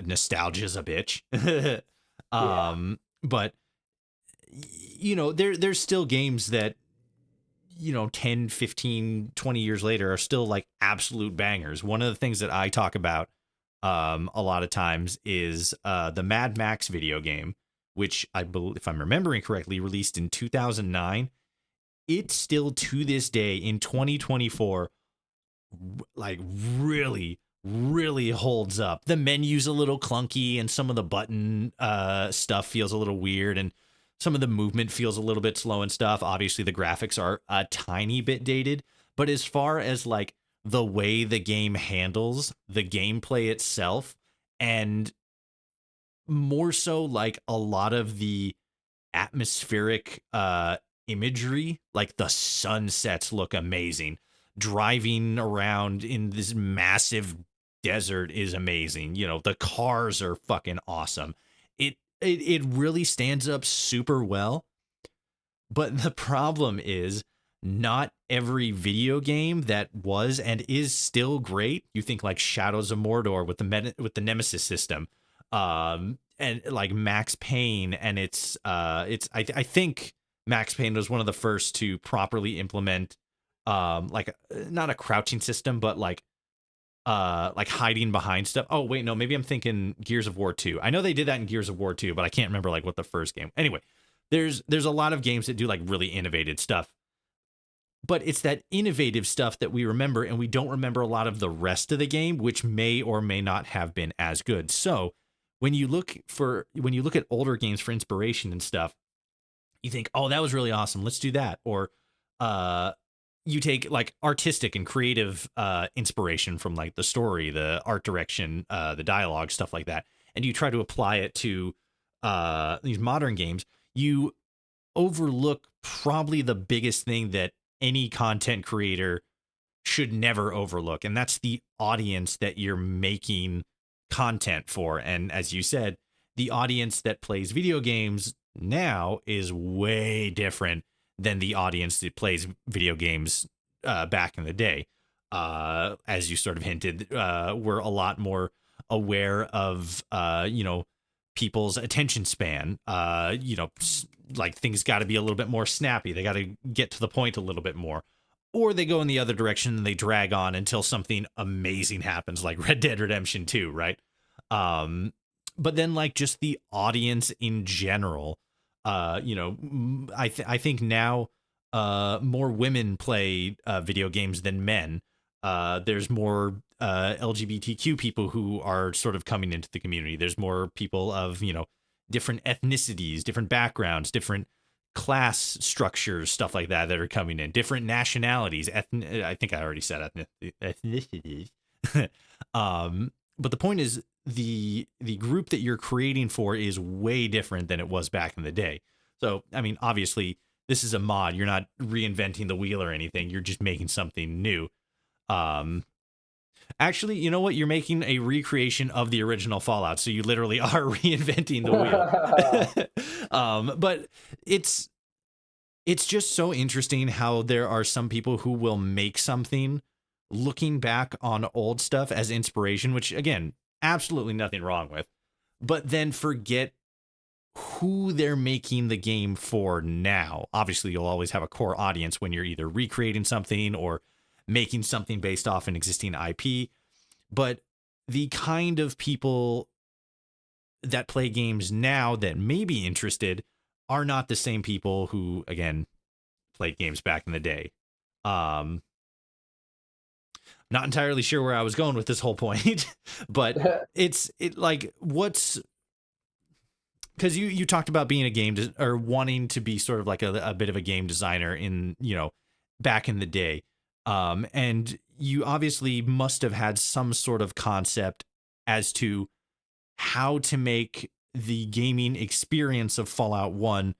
Nostalgia's a bitch. Yeah. But there's still games that 10, 15, 20 years later are still like absolute bangers. One of the things that I talk about a lot of times is the Mad Max video game, which I believe, if I'm remembering correctly, released in 2009. It still to this day in 2024 like really really holds up. The menu's a little clunky and some of the button stuff feels a little weird, and some of the movement feels a little bit slow and stuff. Obviously the graphics are a tiny bit dated, but as far as like the way the game handles the gameplay itself, and more so like a lot of the atmospheric imagery, like the sunsets look amazing. Driving around in this massive desert is amazing. The cars are fucking awesome. It really stands up super well. But the problem is not every video game that was and is still great. You think like Shadows of Mordor with the Nemesis system, and like Max Payne, and I think Max Payne was one of the first to properly implement like not a crouching system, but like hiding behind stuff. Oh wait, no, maybe I'm thinking Gears of War 2. I know they did that in Gears of War 2, but I can't remember like what the first game. Anyway, there's a lot of games that do like really innovative stuff, but it's that innovative stuff that we remember, and we don't remember a lot of the rest of the game, which may or may not have been as good. So when you look at older games for inspiration and stuff, you think, oh, that was really awesome, let's do that. Or uh you take like artistic and creative inspiration from like the story, the art direction, the dialogue, stuff like that, and you try to apply it to these modern games. You overlook probably the biggest thing that any content creator should never overlook, and that's the audience that you're making content for. And as you said, the audience that plays video games now is way different than the audience that plays video games back in the day. As you sort of hinted, we're a lot more aware of people's attention span. Like things got to be a little bit more snappy. They got to get to the point a little bit more, or they go in the other direction and they drag on until something amazing happens, like Red Dead Redemption 2, right? But then like just the audience in general, I think now more women play video games than men. There's more LGBTQ people who are sort of coming into the community. There's more people of different ethnicities, different backgrounds, different class structures, stuff like that are coming in. Different nationalities. I think I already said ethnicities. But the point is, the group that you're creating for is way different than it was back in the day. So, I mean, obviously, this is a mod. You're not reinventing the wheel or anything. You're just making something new. Actually, you know what? You're making a recreation of the original Fallout, so you literally are reinventing the wheel. But it's just so interesting how there are some people who will make something looking back on old stuff as inspiration, which again, absolutely nothing wrong with, but then forget who they're making the game for now. Obviously, you'll always have a core audience when you're either recreating something or making something based off an existing IP, but the kind of people that play games now that may be interested are not the same people who, again, played games back in the day. Not entirely sure where I was going with this whole point, but it's like what's, because you talked about being a or wanting to be sort of like a bit of a game designer in back in the day, and you obviously must have had some sort of concept as to how to make the gaming experience of Fallout 1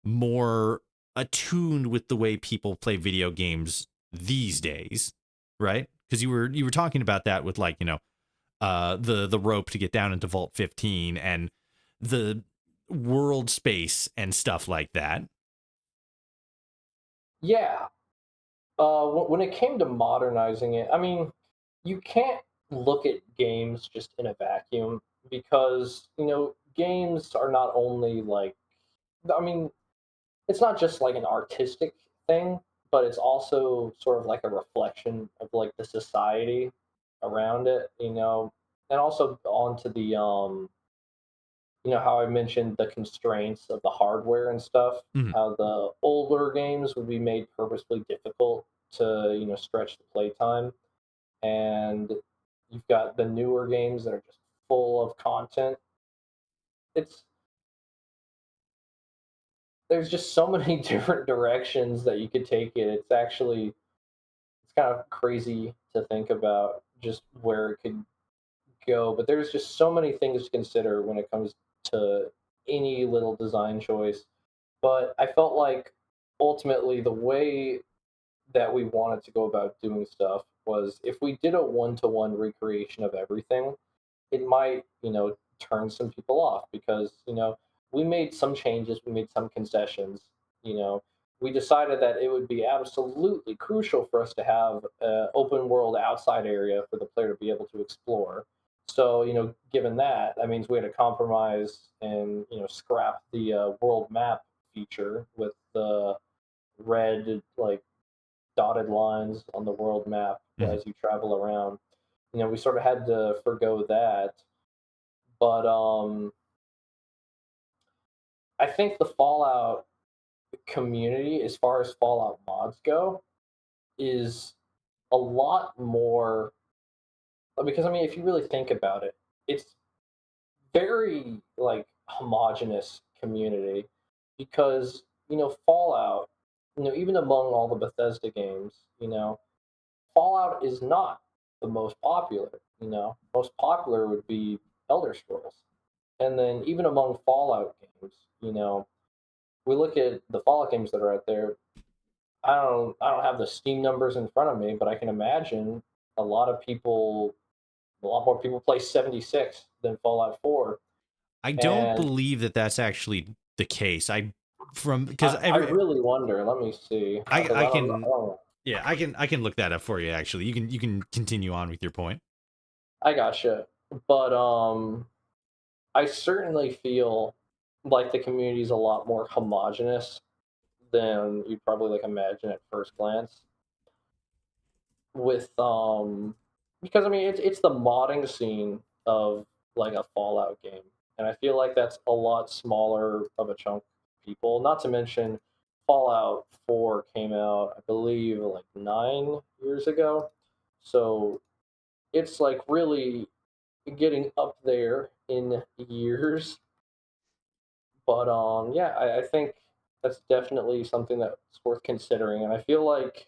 more attuned with the way people play video games these days, right? Because you were talking about that with, like, the rope to get down into Vault 15 and the world space and stuff like that. Yeah. When it came to modernizing it, I mean, you can't look at games just in a vacuum because, games are not only like, I mean, it's not just like an artistic thing, but it's also sort of like a reflection of like the society around it, and also onto the how I mentioned the constraints of the hardware and stuff, Mhm. how the older games would be made purposefully difficult to, stretch the playtime. And you've got the newer games that are just full of content. It's There's just so many different directions that you could take it. It's kind of crazy to think about just where it could go, but there's just so many things to consider when it comes to any little design choice. But I felt like ultimately the way that we wanted to go about doing stuff was if we did a one-to-one recreation of everything, it might, turn some people off because, we made some changes, we made some concessions, you know. We decided that it would be absolutely crucial for us to have an open world outside area for the player to be able to explore. So, given that, that means we had to compromise and, scrap the world map feature with the red, like, dotted lines on the world map Mhm. as you travel around. We sort of had to forego that, but I think the Fallout community, as far as Fallout mods go, is a lot more because I mean, if you really think about it, it's very like homogenous community because Fallout, even among all the Bethesda games, Fallout is not the most popular. Most popular would be Elder Scrolls, and then even among Fallout games, we look at the Fallout games that are out there. I don't have the Steam numbers in front of me, but I can imagine a lot of people, a lot more people play 76 than Fallout 4. I don't And believe that that's actually the case. Because I really wonder. Let me see, because I I don't know. can, yeah, I can look that up for you. Actually, you can continue on with your point. I gotcha, but I certainly feel like the community is a lot more homogenous than you'd probably like imagine at first glance. With because I mean it's the modding scene of like a Fallout game, and I feel like that's a lot smaller of a chunk of people. Not to mention, Fallout 4 came out, I believe, like 9 years ago, so it's like really getting up there in years. But yeah, I think that's definitely something that's worth considering, and I feel like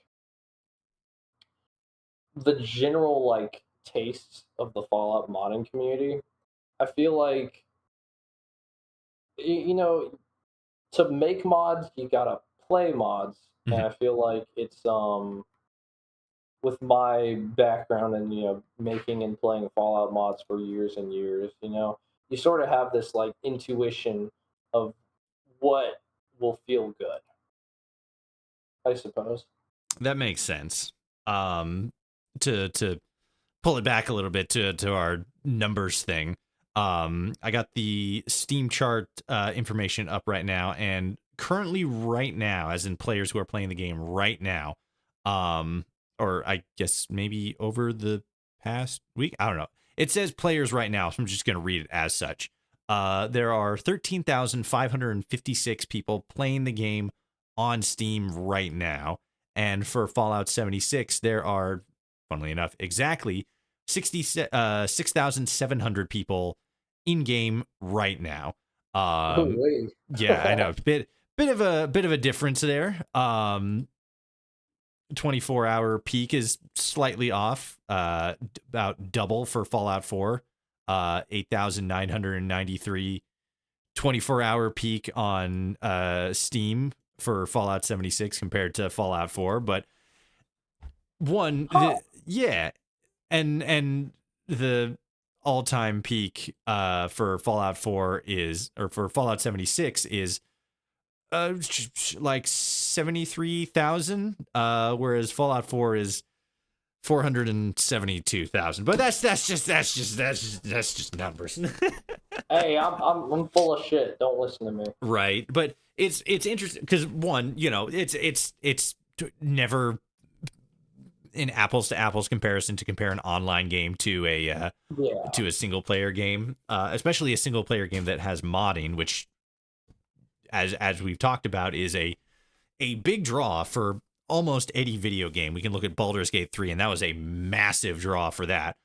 the general like tastes of the Fallout modding community, I feel like you know to make mods you gotta play mods, and Mhm. I feel like it's with my background and making and playing Fallout mods for years and years, you sort of have this like intuition of what will feel good, I suppose. That makes sense. Um, to pull it back a little bit to our numbers thing. I got the Steam chart information up right now, and currently, right now, as in players who are playing the game right now, um, or I guess maybe over the past week, I don't know. It says players right now, so I'm just going to read it as such. There are 13,556 people playing the game on Steam right now. And for Fallout 76, there are, funnily enough, exactly 6,700 people in game right now. Oh Um, wait. yeah, I know. Bit of a difference there. 24-hour peak is slightly off. About double for Fallout 4. 8,993 24-hour peak on Steam for Fallout 76 compared to Fallout 4, but Huh. yeah, and the all-time peak for Fallout 4 is, or for Fallout 76 is like 73,000, whereas Fallout 4 is 472,000. But that's just numbers. Hey, I'm full of shit. Don't listen to me. Right, but it's interesting because, one, it's never an apples to apples comparison to compare an online game Yeah. to a single player game, especially a single player game that has modding, which, as we've talked about, is a big draw for almost any video game. We can look at Baldur's Gate 3, and that was a massive draw for that.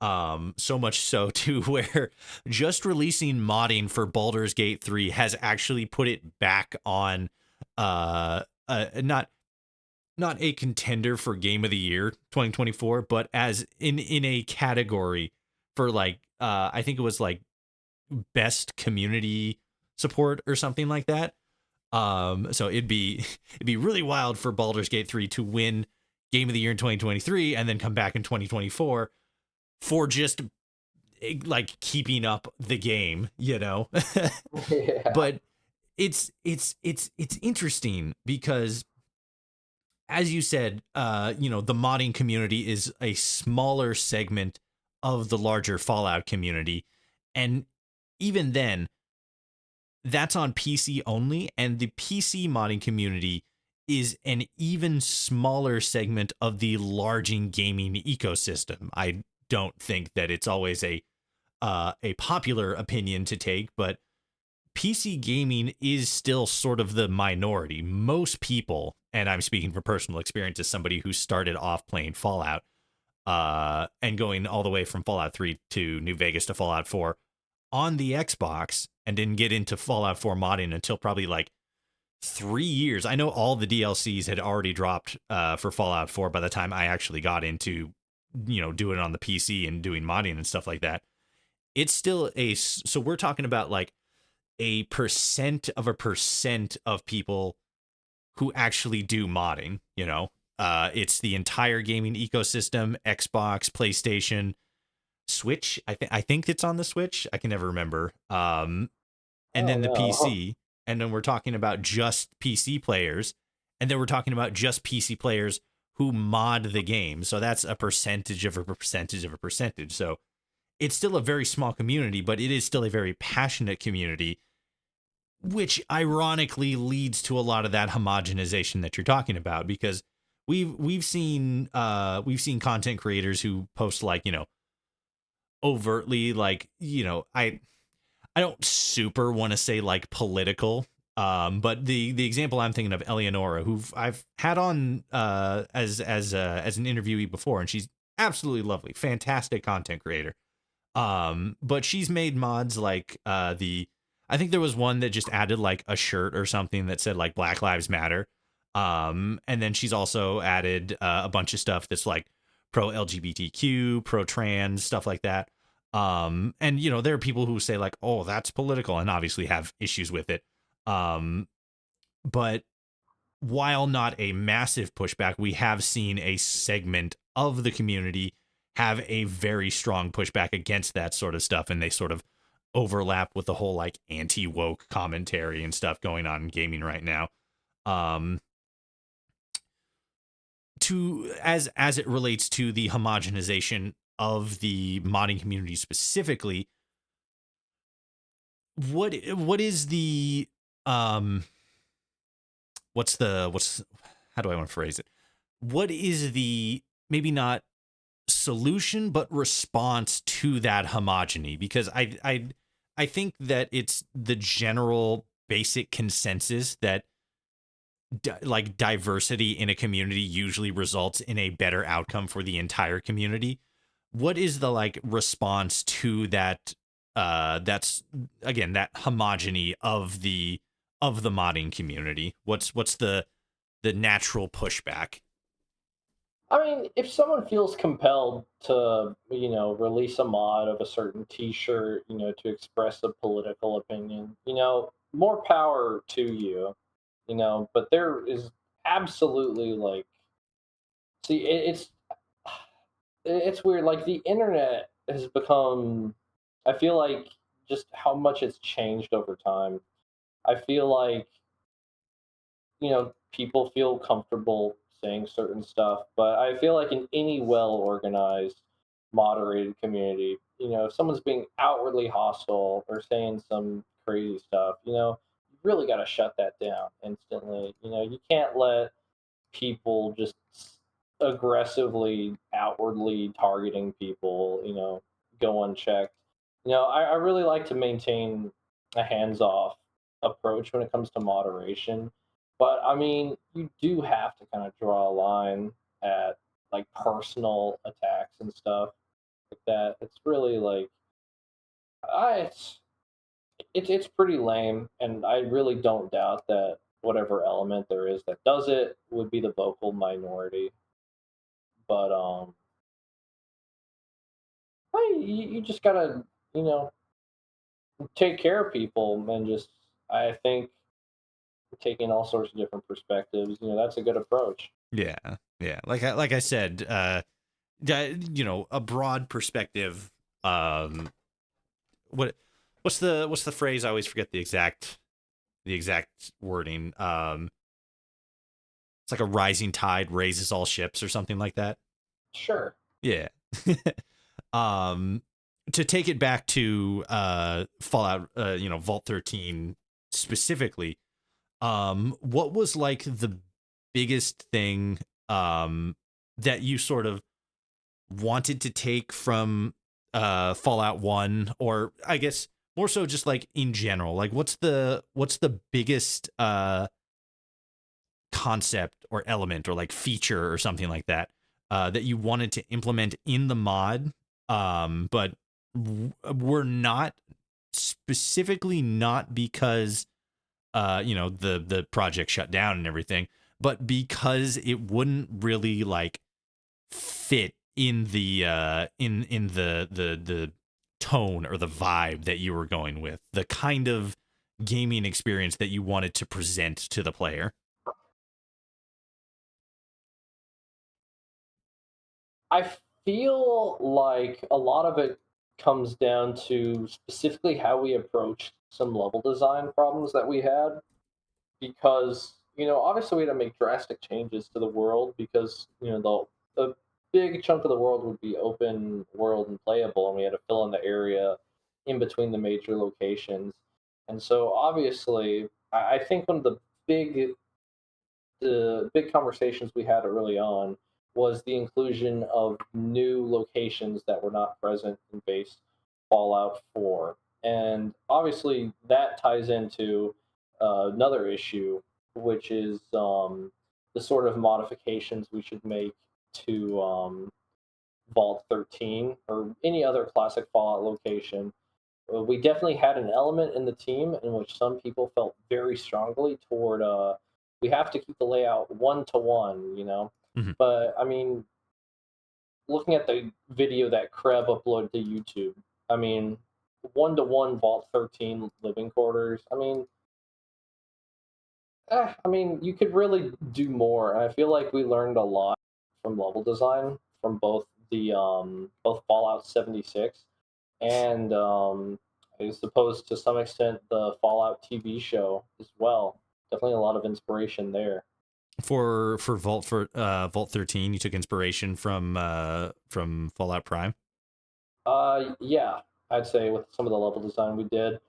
So much so to where just releasing modding for Baldur's Gate 3 has actually put it back on not a contender for Game of the Year 2024, but as in a category for, like, I think it was like best community support or something like that. So it'd be really wild for Baldur's Gate 3 to win Game of the Year in 2023 and then come back in 2024 for just, like, keeping up the game, Yeah. But it's interesting because, as you said, the modding community is a smaller segment of the larger Fallout community, and even then, that's on PC only, and the PC modding community is an even smaller segment of the larging gaming ecosystem. I don't think that it's always a popular opinion to take, but PC gaming is still sort of the minority. Most people, and I'm speaking from personal experience as somebody who started off playing Fallout, and going all the way from Fallout 3 to New Vegas to Fallout 4 on the Xbox, and didn't get into Fallout 4 modding until probably like 3 years. I know all the DLCs had already dropped for Fallout 4 by the time I actually got into, doing it on the PC and doing modding and stuff like that. It's still so we're talking about like a percent of people who actually do modding, it's the entire gaming ecosystem, Xbox, PlayStation, Switch. I think it's on the Switch. I can never remember. And Oh then the no. PC, and then we're talking about just PC players, and then we're talking about just PC players who mod the game. So that's a percentage of a percentage of a percentage. So it's still a very small community, but it is still a very passionate community, which ironically leads to a lot of that homogenization that you're talking about, because we've seen content creators who post, like, overtly, like, I don't super want to say like political, but the example I'm thinking of, Eleonora, who I've had on as an interviewee before, and she's absolutely lovely, fantastic content creator. But she's made mods like I think there was one that just added like a shirt or something that said like Black Lives Matter. And then she's also added a bunch of stuff that's like pro LGBTQ, pro trans, stuff like that. And there are people who say like, oh, that's political, and obviously have issues with it. But while not a massive pushback, we have seen a segment of the community have a very strong pushback against that sort of stuff, and they sort of overlap with the whole like anti-woke commentary and stuff going on in gaming right now. Um, to as it relates to the homogenization of the modding community specifically, what is the um what's how do I want to phrase it? What is the, maybe not solution, but response to that homogeny? Because I think that it's the general basic consensus that like diversity in a community usually results in a better outcome for the entire community. What is the like response to that? That's, again, that homogeny of the modding community. What's the natural pushback? I mean, if someone feels compelled to, release a mod of a certain T-shirt, to express a political opinion, more power to you, But there is absolutely like, see, it's weird. Like the internet has become, I feel like just how much it's changed over time. I feel like people feel comfortable saying certain stuff, but I feel like in any well organized, moderated community, if someone's being outwardly hostile or saying some crazy stuff, you really got to shut that down instantly. You can't let people just aggressively, outwardly targeting people, go unchecked. I really like to maintain a hands off approach when it comes to moderation. But I mean, you do have to kind of draw a line at like personal attacks and stuff like that. It's really like, it's it's pretty lame, and I really don't doubt that whatever element there is that does it would be the vocal minority. But you just gotta you know take care of people and just I think taking all sorts of different perspectives, that's a good approach. Yeah, yeah. Like I said, a broad perspective. Um, what what's the phrase? I always forget the exact wording. It's like a rising tide raises all ships or something like that. Sure. Yeah. um, to take it back to Fallout, Vault 13 specifically. What was like the biggest thing that you sort of wanted to take from Fallout 1, or I guess more so just like in general? Like what's the biggest concept or element or like feature or something like that that you wanted to implement in the mod, but were not specifically not because the project shut down and everything, but because it wouldn't really like fit in the in the tone or the vibe that you were going with, the kind of gaming experience that you wanted to present to the player. I feel like a lot of it comes down to specifically how we approached some level design problems that we had, because obviously we had to make drastic changes to the world because the big chunk of the world would be open world and playable, and we had to fill in the area in between the major locations. And so obviously I think one of big the big conversations we had early on was the inclusion of new locations that were not present in base Fallout 4. And obviously, that ties into another issue, which is the sort of modifications we should make to Vault 13 or any other classic Fallout location. We definitely had an element in the team in which some people felt very strongly toward we have to keep the layout one to one, Mhm. But I mean, looking at the video that Kreb uploaded to YouTube, I mean, one to one Vault 13 living quarters. I mean, you could really do more, and I feel like we learned a lot from level design from both Fallout 76 and I suppose to some extent the Fallout TV show as well. Definitely a lot of inspiration there. For Vault 13, you took inspiration from Fallout Prime. Yeah, I'd say with some of the level design we did,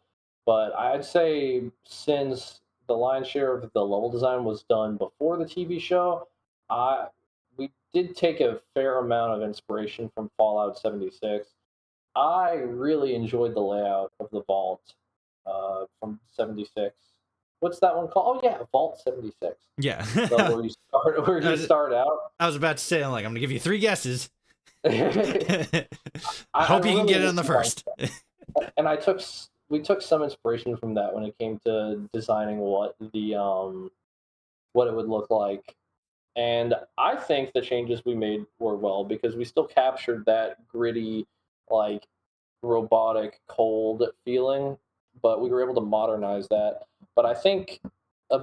but I'd say since the lion's share of the level design was done before the TV show, I we did take a fair amount of inspiration from Fallout 76. I really enjoyed the layout of the vault from 76. What's that one called? Oh yeah, Vault 76. Yeah. So where you start where I you was, start out. I was about to say, I'm like, I'm gonna give you three guesses. I, I I hope you can really get it on the liked first. that. And we took some inspiration from that when it came to designing what it would look like And I think the changes we made were well because we still captured that gritty, like robotic, cold feeling, but we were able to modernize that. But I think a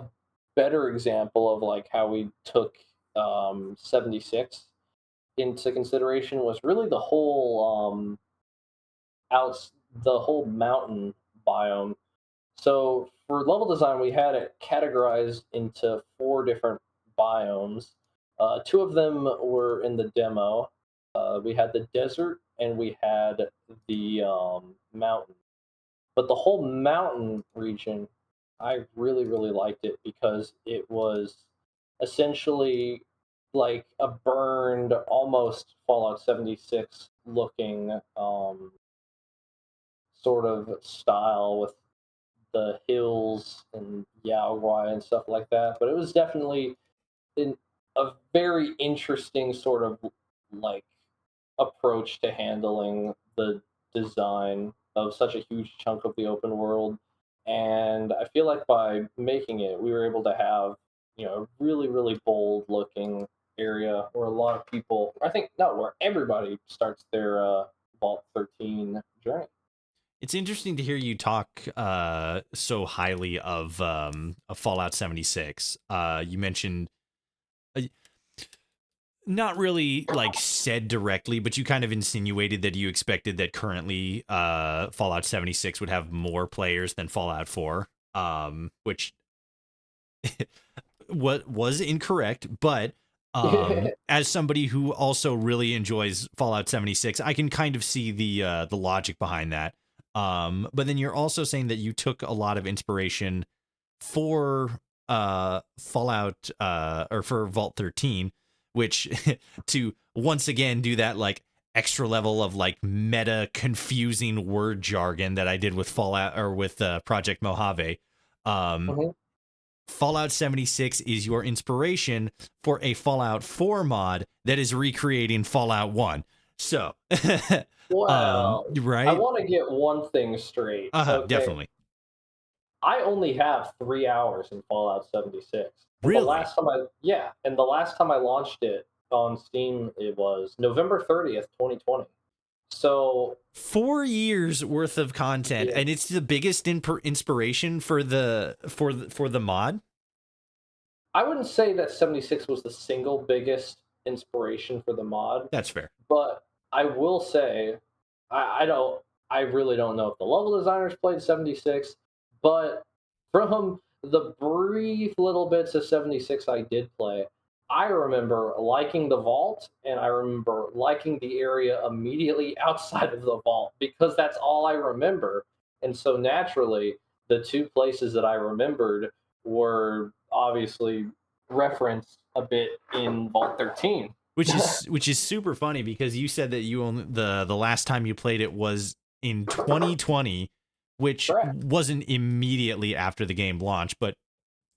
better example of like how we took 76 into consideration was really the whole mountain biome. So for level design, we had it categorized into four different biomes. Two of them were in the demo. We had the desert and we had the mountain. But the whole mountain region, I really, really liked it because it was essentially like a burned, almost Fallout 76 looking sort of style with the hills and Yaogwai and stuff like that. But it was definitely in a very interesting sort of like approach to handling the design of such a huge chunk of the open world. And I feel like by making it, we were able to have, a really, really bold looking area where a lot of people, I think, no, where everybody starts their Vault 13 journey. It's interesting to hear you talk so highly of Fallout 76. You mentioned uh, not really like said directly, but you kind of insinuated that you expected that currently Fallout 76 would have more players than Fallout 4, which what was incorrect, but as somebody who also really enjoys Fallout 76, I can kind of see the logic behind that. But then you're also saying that you took a lot of inspiration for Fallout or for Vault 13, which to once again do that like extra level of like meta confusing word jargon that I did with Fallout or with Project Mojave. Um, Mhm. Fallout 76 is your inspiration for a Fallout 4 mod that is recreating Fallout 1. So, Well, I right? want to get one thing straight. Okay, Definitely. I only have 3 hours in Fallout 76. And Really? the last time I launched it on Steam, it was November 30th, 2020. So, 4 years worth of content, yeah, and it's the biggest inspiration for the mod. I wouldn't say that 76 was the single biggest inspiration for the mod, That's fair. but I will say, I don't, I really don't know if the level designers played 76, but from the brief little bits of 76 I did play, I remember liking the vault and I remember liking the area immediately outside of the vault because that's all I remember. And so naturally, the two places that I remembered were obviously referenced a bit in Vault 13. Which is super funny because you said that you only the last time you played it was in 2020, which Correct. wasn't immediately after the game launched, but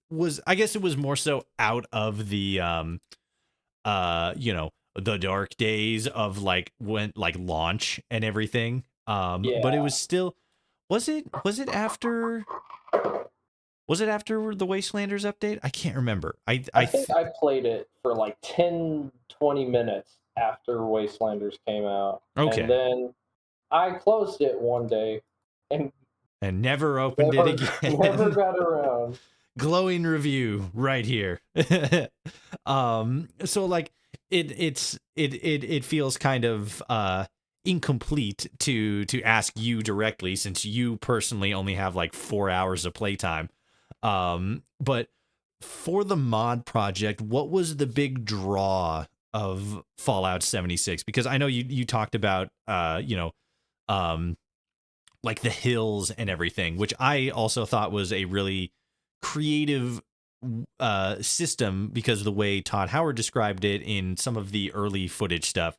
was, I guess it was more so out of the the dark days of like when like launch and everything. But it Yeah. was still, was it after, was it after the Wastelanders update? I can't remember. I think I played it for like 10, 20 minutes after Wastelanders came out. And Okay, then I closed it one day and and never opened it never never again. got around. Glowing review right here. So like it feels kind of incomplete to ask you directly, since you personally only have like 4 hours of playtime. But for the mod project, what was the big draw of Fallout 76? Because I know you talked about um like the hills and everything, which I also thought was a really creative system, because the way Todd Howard described it in some of the early footage stuff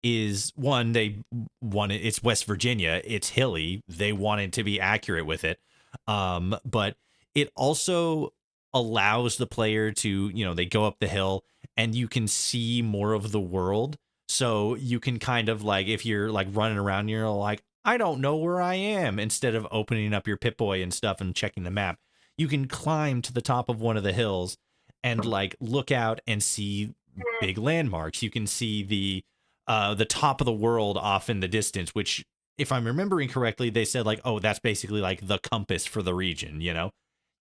is, one, they wanted, it's West Virginia, it's hilly, they wanted to be accurate with it, but it also allows the player to, they go up the hill and you can see more of the world. So you can kind of like, if you're like running around, you're like, I don't know where I am, instead of opening up your Pip-Boy and stuff and checking the map, you can climb to the top of one of the hills and like look out and see big landmarks. You can see the top of the world off in the distance, which, if I'm remembering correctly, they said like, oh, that's basically like the compass for the region. You know,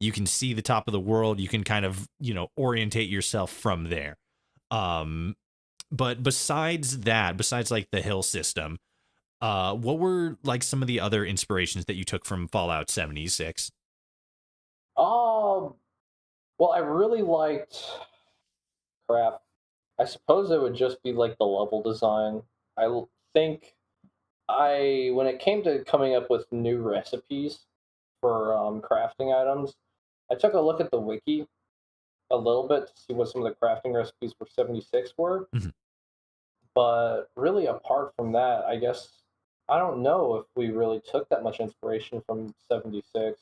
you can see the top of the world. You can kind of, you know, orientate yourself from there. Um, but besides that, besides like the hill system, what were like some of the other inspirations that you took from Fallout 76? Um, well, I really liked crap. I suppose it would just be like the level design. Think when it came to coming up with new recipes for crafting items, I took a look at the wiki a little bit to see what some of the crafting recipes for 76 were. Mhm. But really, apart from that, I guess I don't know if we really took that much inspiration from 76.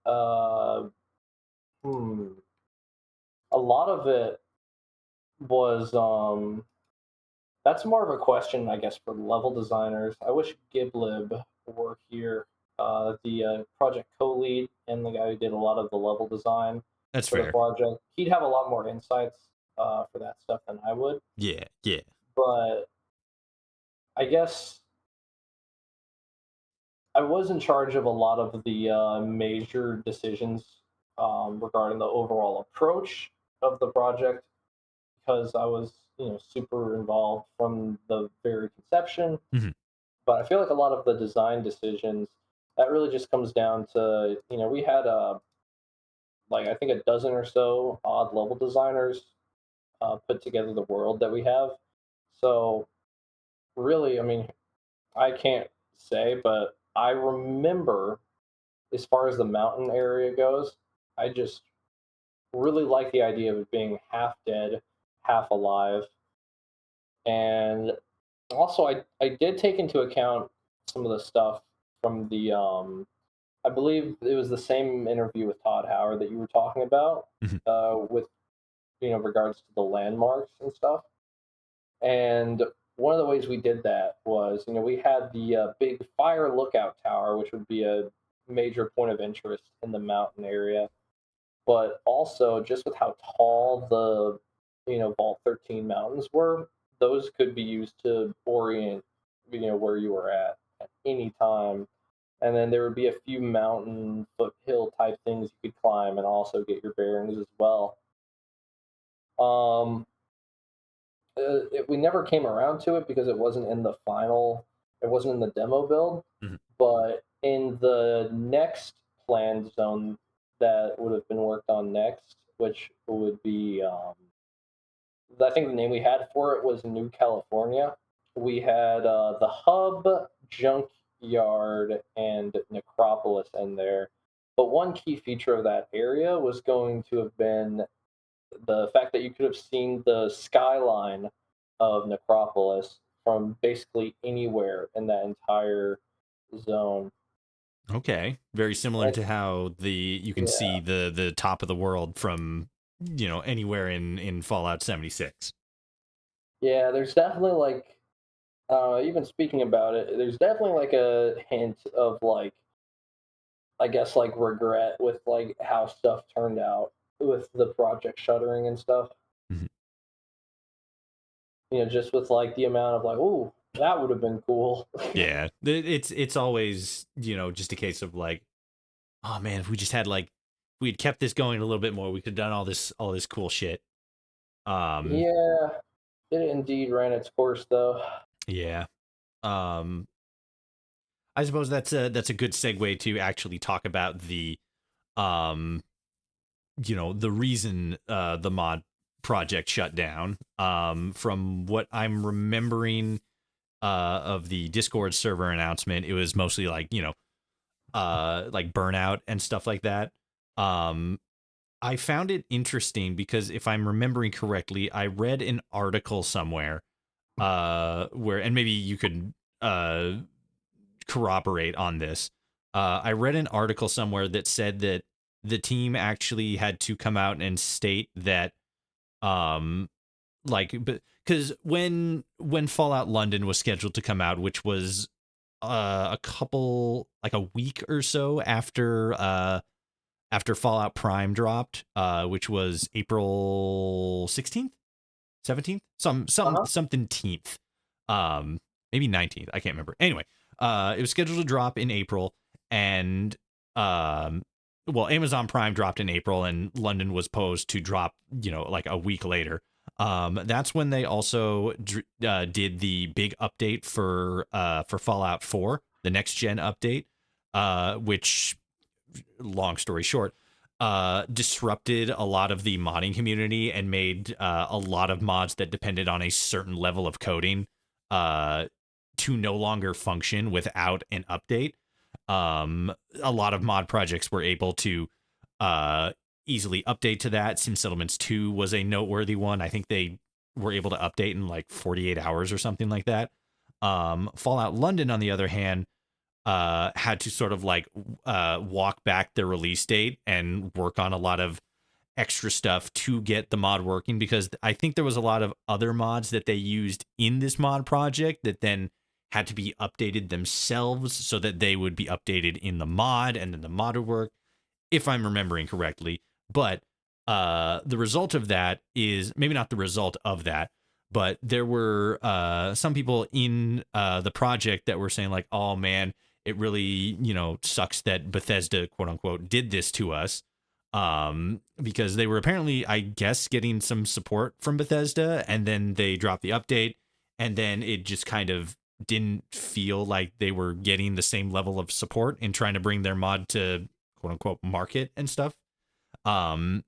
Uh, hmm. A lot of it was that's more of a question, I guess, for level designers. I wish Giblib were here, the project co-lead and the guy who did a lot of the level design That's for the fair. project. He'd have a lot more insights for that stuff than I would. Yeah, yeah, But I guess I was in charge of a lot of the major decisions regarding the overall approach of the project because I was, super involved from the very conception. Mhm. But I feel like a lot of the design decisions that really just comes down to, we had like I think a dozen or so odd level designers put together the world that we have. So really, I mean, I can't say, but I remember as far as the mountain area goes, I just really like the idea of it being half dead, half alive. And also, I did take into account some of the stuff from the, I believe it was the same interview with Todd Howard that you were talking about, Mhm. with, regards to the landmarks and stuff. And one of the ways we did that was, we had the big fire lookout tower, which would be a major point of interest in the mountain area. But also, just with how tall the, Vault 13 mountains were, those could be used to orient, where you were at any time. And then there would be a few mountain foothill type things you could climb and also get your bearings as well. Um, we never came around to it because it wasn't in the final, it wasn't in the demo build. Mhm. But in the next planned zone that would have been worked on next, which would be, I think the name we had for it was New California. We had the hub, junkyard, and necropolis in there. But one key feature of that area was going to have been the fact that you could have seen the skyline of Necropolis from basically anywhere in that entire zone. Okay, very similar And to how you can see yeah, the top of the world from, you know, anywhere in Fallout 76. yeah, there's definitely like, even speaking about it, there's definitely like a hint of like, I guess like regret with like how stuff turned out with the project shuttering and stuff. Mhm. Just with like the amount of like, oh, that would have been cool. Yeah, it's always, you know, just a case of like, oh man, if we just had like, if we'd kept this going a little bit more, we could have done all this cool shit. Um, Yeah, it indeed ran its course though. yeah. Um, I suppose that's a good segue to actually talk about um you know, the reason the mod project shut down. From what I'm remembering of the Discord server announcement, it was mostly like, you know, like burnout and stuff like that. um I found it interesting because, if I'm remembering correctly, I read an article somewhere where, and maybe you could uh corroborate on this. I read an article somewhere that said that the team actually had to come out and state that, um, like, because when Fallout London was scheduled to come out, which was a couple, like a week or so after after Fallout Prime dropped, which was April 16th, 17th, Uh-huh. something teenth, maybe 19th. I can't remember. Anyway, it was scheduled to drop in April, and um, well, Amazon Prime dropped in April, and London was posed to drop, like a week later. That's when they also did the big update for Fallout 4, the next gen update, which, long story short, disrupted a lot of the modding community and made a lot of mods that depended on a certain level of coding uh, to no longer function without an update. A lot of mod projects were able to uh, easily update to that. Sim Settlements 2 was a noteworthy one. I think they were able to update in like 48 hours or something like that. Fallout London, on the other hand, had to sort of like walk back their release date and work on a lot of extra stuff to get the mod working, because I think there was a lot of other mods that they used in this mod project that then had to be updated themselves so that they would be updated in the mod, and then the mod would work, if I'm remembering correctly. But the result of that is maybe not the result of that, but there were some people in the project that were saying like, "Oh man, it really sucks that Bethesda, quote unquote, did this to us." Because they were apparently, I guess, getting some support from Bethesda, and then they dropped the update, and then it just kind of didn't feel like they were getting the same level of support in trying to bring their mod to, quote unquote, market and stuff. Um,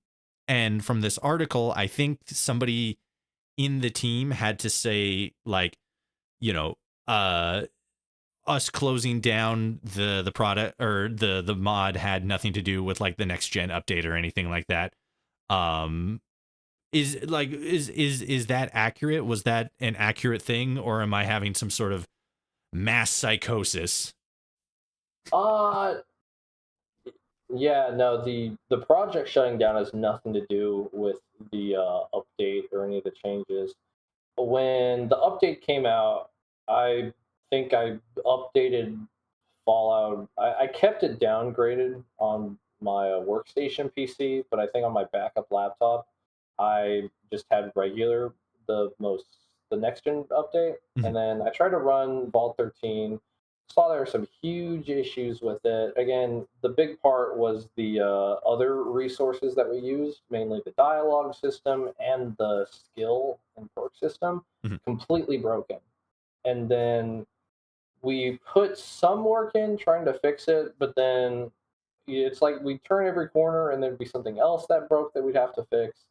and from this article, I think somebody in the team had to say like, you know, uh, us closing down the product or the mod had nothing to do with like the next gen update or anything like that. Um, is that accurate? Was that an accurate thing, or am I having some sort of mass psychosis? Uh yeah, no, the project shutting down has nothing to do with the update or any of the changes. When the update came out, I think I updated Fallout. I kept it downgraded on my workstation PC, but I think on my backup laptop, I just had regular, the next gen update. Mhm. And then I tried to run Vault 13, saw there were some huge issues with it. Again, the big part was the other resources that we used, mainly the dialogue system and the skill and perk system, Mhm. completely broken. And then we put some work in trying to fix it, but then it's like we turn every corner and there'd be something else that broke that we'd have to fix.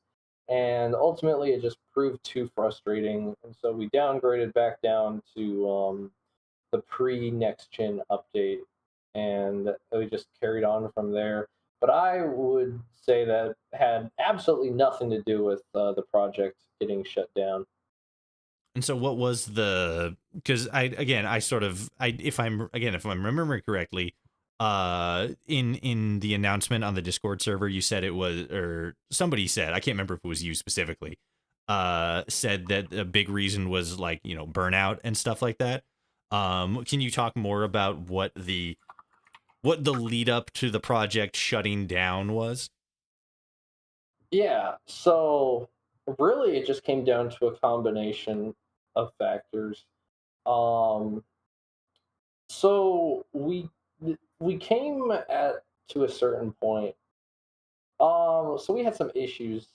And ultimately, it just proved too frustrating. And so we downgraded back down to the pre next gen update, and we just carried on from there. But I would say that had absolutely nothing to do with the project getting shut down. And so what was the, because I sort of, if I'm remembering correctly, in the announcement on the Discord server, you said it was, or somebody said, I can't remember if it was you specifically, said that a big reason was like, burnout and stuff like that. Can you talk more about what the lead up to the project shutting down was? Yeah, so really it just came down to a combination of factors. Um, so we came at to a certain point. So we had some issues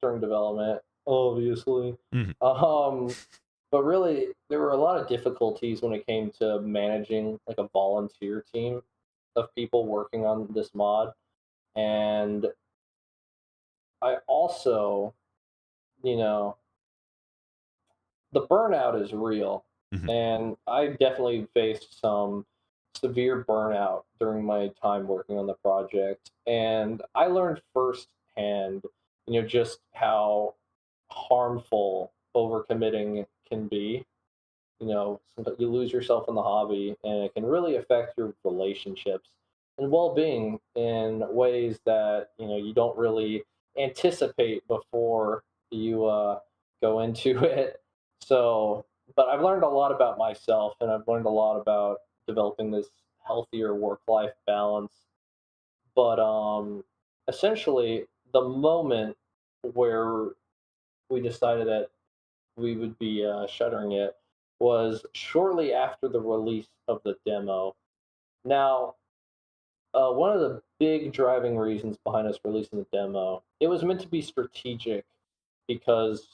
during development, obviously. Mhm. Um, but really there were a lot of difficulties when it came to managing like a volunteer team of people working on this mod. And I also, you know, the burnout is real, Mhm. and I definitely faced some severe burnout during my time working on the project, and I learned firsthand, just how harmful overcommitting can be. Sometimes you lose yourself in the hobby, and it can really affect your relationships and well-being in ways that you don't really anticipate before you go into it. So, but I've learned a lot about myself, and I've learned a lot about developing this healthier work-life balance. But essentially, the moment where we decided that we would be shuttering it was shortly after the release of the demo. Now, one of the big driving reasons behind us releasing the demo, it was meant to be strategic because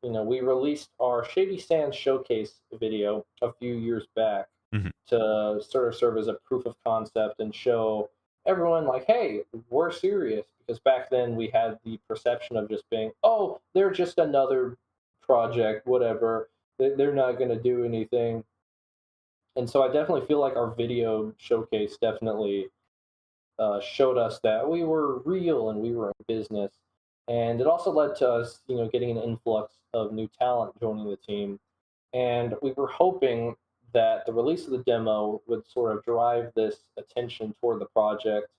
we released our Shady Sands showcase video a few years back Mhm. to sort of serve as a proof of concept and show everyone like, hey, we're serious. Because back then we had the perception of just being, oh, they're just another project, whatever. They're not going to do anything. And so I definitely feel like our video showcase definitely showed us that we were real and we were in business. And it also led to us, getting an influx of new talent joining the team. And we were hoping that the release of the demo would sort of drive this attention toward the project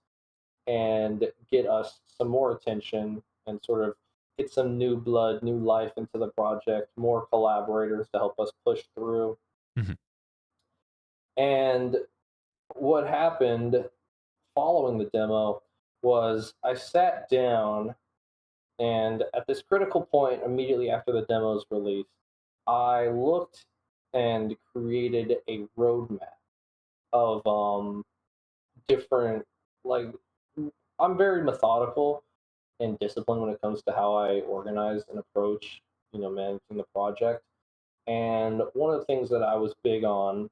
and get us some more attention and sort of get some new blood, new life into the project, more collaborators to help us push through. Mhm. And what happened following the demo was I sat down and at this critical point immediately after the demo's release, I looked and created a roadmap of different like I'm very methodical and disciplined when it comes to how I organize and approach, managing the project. And one of the things that I was big on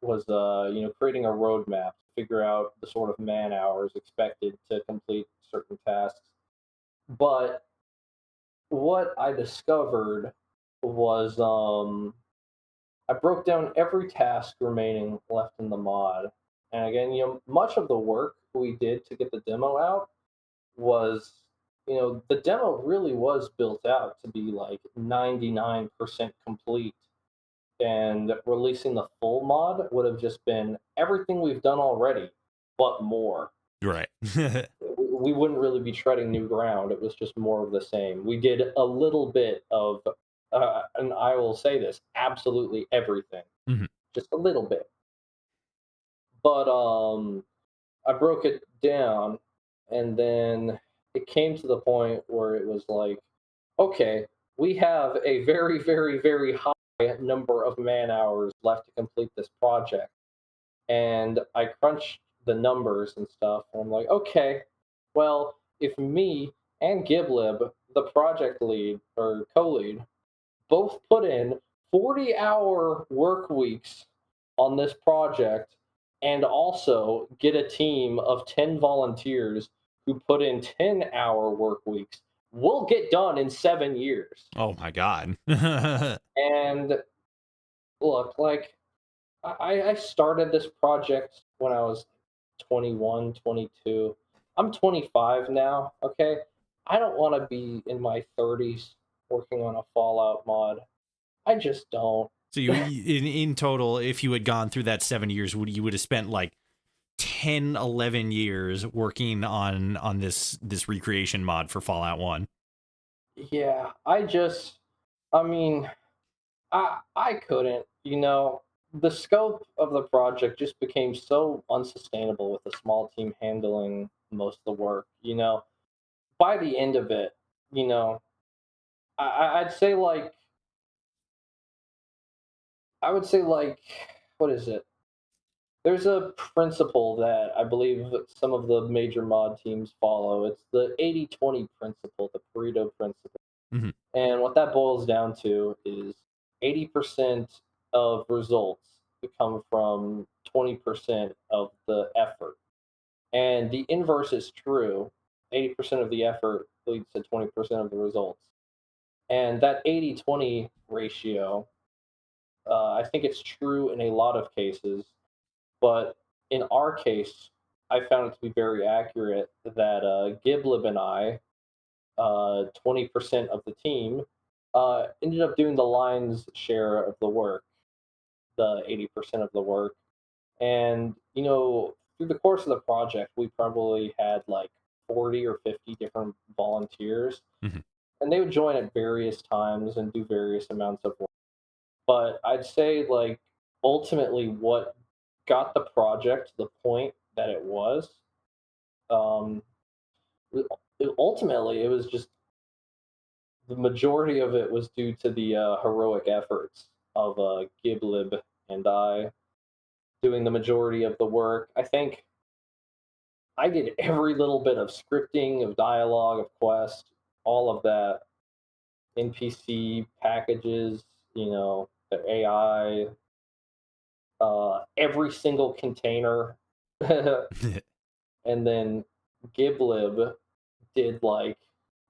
was creating a roadmap to figure out the sort of man hours expected to complete certain tasks. But what I discovered was I broke down every task remaining left in the mod. And again, much of the work we did to get the demo out was, the demo really was built out to be like 99% complete. And releasing the full mod would have just been everything we've done already, but more. Right. We wouldn't really be treading new ground. It was just more of the same. We did a little bit of, and I will say this, absolutely everything, Mhm. just a little bit. But I broke it down, and then it came to the point where it was like, okay, we have a very, very, very high number of man hours left to complete this project. And I crunched the numbers and stuff, and I'm like, okay, well, if me and Giblib, the project lead or co-lead, both put in 40-hour work weeks on this project and also get a team of 10 volunteers who put in 10-hour work weeks, we'll get done in 7 years. Oh my god. And look, like, I started this project when I was 21, 22. I'm 25 now, okay? I don't want to be in my 30s working on a Fallout mod. I just don't. So in total, if you had gone through that 7 years, you would have spent like 10, 11 years working on this recreation mod for Fallout 1. Yeah, I mean, I couldn't, the scope of the project just became so unsustainable with a small team handling most of the work. By the end of it, you know, I'd say like I would say like what is it? There's a principle that I believe that some of the major mod teams follow. It's the 80-20 principle, the Pareto principle. Mhm. And what that boils down to is 80% of results come from 20% of the effort. And the inverse is true. 80% of the effort leads to 20% of the results. And that 80-20 ratio, I think it's true in a lot of cases. But in our case, I found it to be very accurate that Giblib and I, 20% of the team, ended up doing the lion's share of the work, the 80% of the work. And, through the course of the project, we probably had like 40 or 50 different volunteers, Mhm. and they would join at various times and do various amounts of work. But I'd say, like, ultimately, what got the project to the point that it was Um, ultimately, it was just the majority of it was due to the heroic efforts of Giblib and I doing the majority of the work. I think I did every little bit of scripting, of dialogue, of quest, all of that. NPC packages, the AI, every single container. And then Giblib did like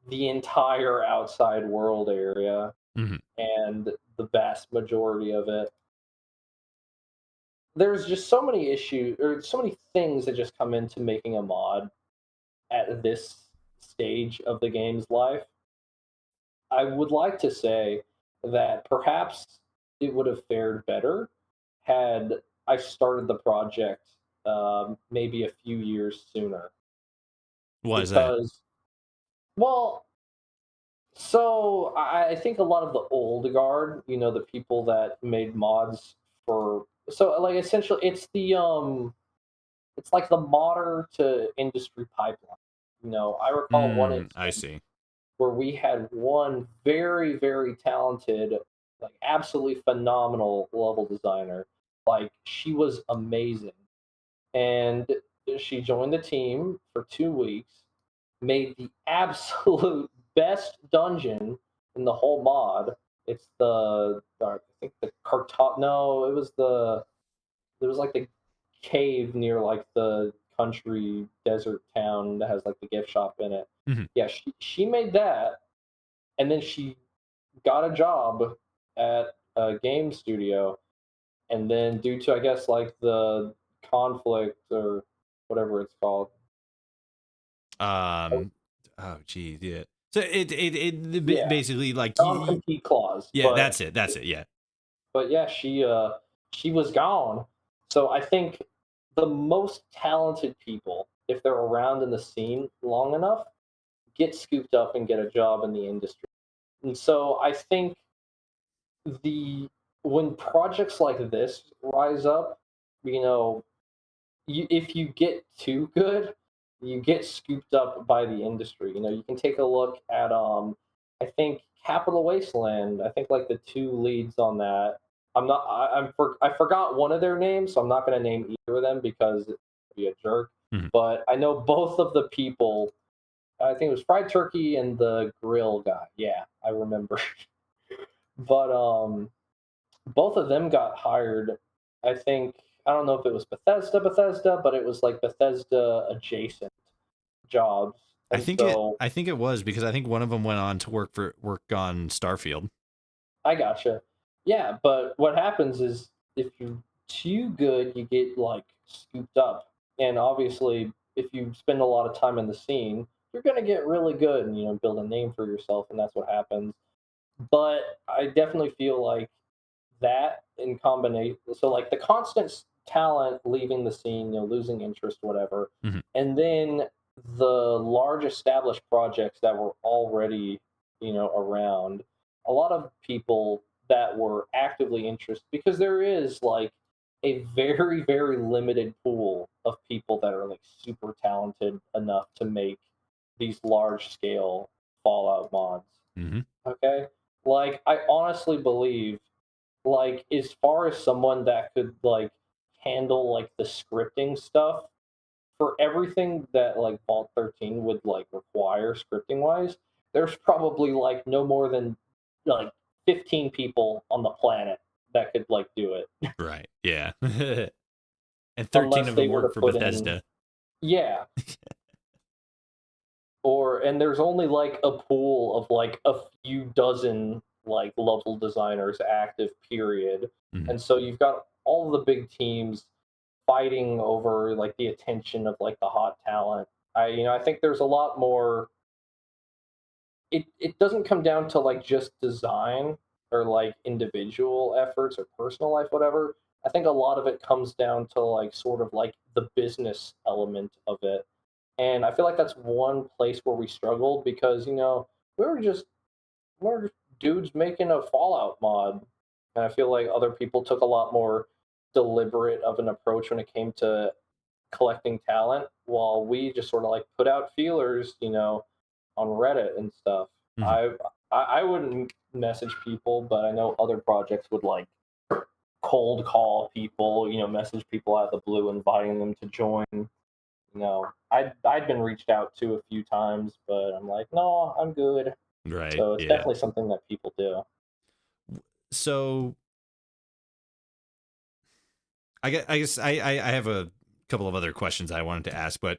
the entire outside world area Mhm. and the vast majority of it. There's just so many issues or so many things that just come into making a mod at this stage of the game's life. I would like to say that perhaps it would have fared better had I started the project maybe a few years sooner. Why is that? Because, well, so I think a lot of the old guard, the people that made mods for, so like essentially it's like the modder to industry pipeline. I recall one I instance see. where we had one very, very talented, like absolutely phenomenal level designer. Like she was amazing. And she joined the team for 2 weeks, made the absolute best dungeon in the whole mod. It's I think the Cartot. No, it was like the cave near like the country desert town that has like the gift shop in it. Mhm. Yeah, she made that, and then she got a job at a game studio, and then due to I guess like the conflict or whatever it's called. Um, oh, geez, yeah. So Yeah, basically like non-compete clause, yeah, that's it. That's it. Yeah. yeah, she was gone. So I think the most talented people, if they're around in the scene long enough, get scooped up and get a job in the industry. And so I think the when projects like this rise up, you know, if you get too good, you get scooped up by the industry. You can take a look at I think Capital Wasteland. I think like the two leads on that. I forgot one of their names, so I'm not going to name either of them because it'd be a jerk. Mhm. But I know both of the people. I think it was Fried Turkey and the Grill guy. Yeah, I remember. But both of them got hired. I think I don't know if it was Bethesda, but it was like Bethesda adjacent jobs. I And think it. so I think it was because I think one of them went on to work on Starfield. I gotcha. Yeah, but what happens is if you're too good, you get like scooped up. And obviously, if you spend a lot of time in the scene, you're gonna get really good and build a name for yourself, and that's what happens. But I definitely feel like that in combination, so like the constant talent leaving the scene, losing interest, whatever, Mhm. and then the large established projects that were already around, a lot of people that were actively interested, because there is like a very, very limited pool of people that are like super talented enough to make these large scale Fallout mods. Mhm. Okay, like I honestly believe, like as far as someone that could like handle like the scripting stuff for everything that like Vault 13 would like require scripting wise, there's probably like no more than like 15 people on the planet that could like do it. Right. Yeah. And 13 Unless of they them were to work for put in, Bethesda. yeah, or and there's only like a pool of like a few dozen like level designers active, period. Mhm. And so you've got all the big teams fighting over like the attention of like the hot talent. I think there's a lot more. It doesn't come down to like just design or like individual efforts or personal life, whatever. I think a lot of it comes down to like sort of like the business element of it. And I feel like that's one place where we struggled because we were just we're dudes making a Fallout mod, and I feel like other people took a lot more deliberate of an approach when it came to collecting talent while we just sort of like put out feelers, on Reddit and stuff. Mhm. I wouldn't message people, but I know other projects would like cold call people, message people out of the blue, inviting them to join. I'd been reached out to a few times, but I'm like, no, I'm good. Right. So it's Yeah. definitely something that people do. So I guess I have a couple of other questions I wanted to ask, but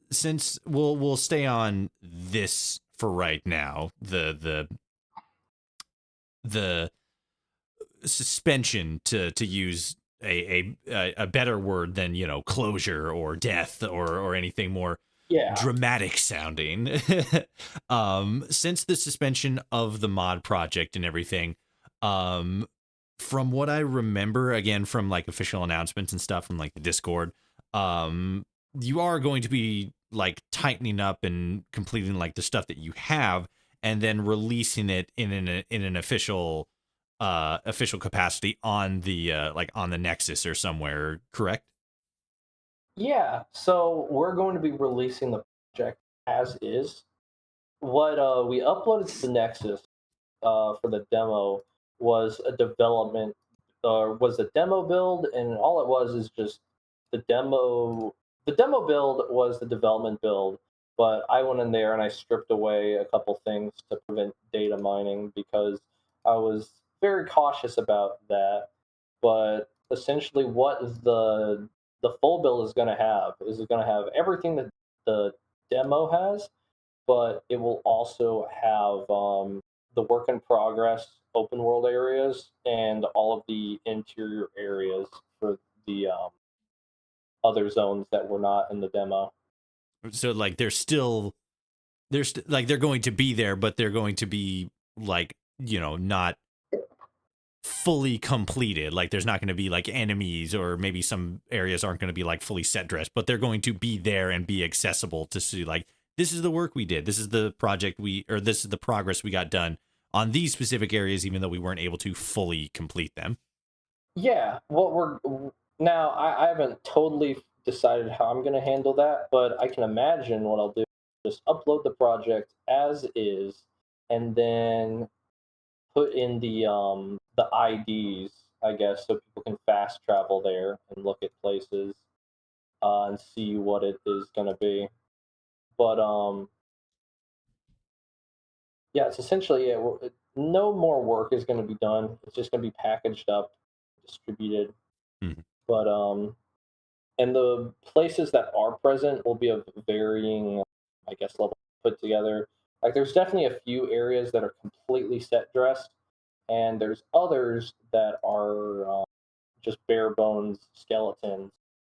since we'll stay on this for right now, the suspension, to use a better word than closure or death or anything more Yeah. dramatic sounding. Since the suspension of the mod project and everything, um from what I remember, again, from like official announcements and stuff from like the Discord, um you are going to be like tightening up and completing like the stuff that you have, and then releasing it in an official capacity on the like on the Nexus or somewhere, correct? Yeah. So we're going to be releasing the project as is. What we uploaded to the Nexus for the demo was a development, was a demo build, and all it was is just the demo. The demo build was the development build, but I went in there and I stripped away a couple things to prevent data mining because I was very cautious about that. But essentially, what the full build is going to have is going to have everything that the demo has, but it will also have the work in progress open world areas and all of the interior areas for the other zones that were not in the demo. So like they're going to be there, but they're going to be like, not fully completed. Like there's not going to be like enemies, or maybe some areas aren't going to be like fully set dressed, but they're going to be there and be accessible to see like, this is the work we did, this is the project or this is the progress we got done on these specific areas, even though we weren't able to fully complete them. Yeah, what we're now, I haven't totally decided how I'm going to handle that, but I can imagine what I'll do. Just upload the project as is, and then put in the IDs, I guess, so people can fast travel there and look at places and see what it is going to be. But yeah, it's essentially it. No more work is going to be done. It's just going to be packaged up, distributed. Mhm. But and the places that are present will be of varying, I guess, level put together. Like there's definitely a few areas that are completely set dressed, and there's others that are just bare bones skeletons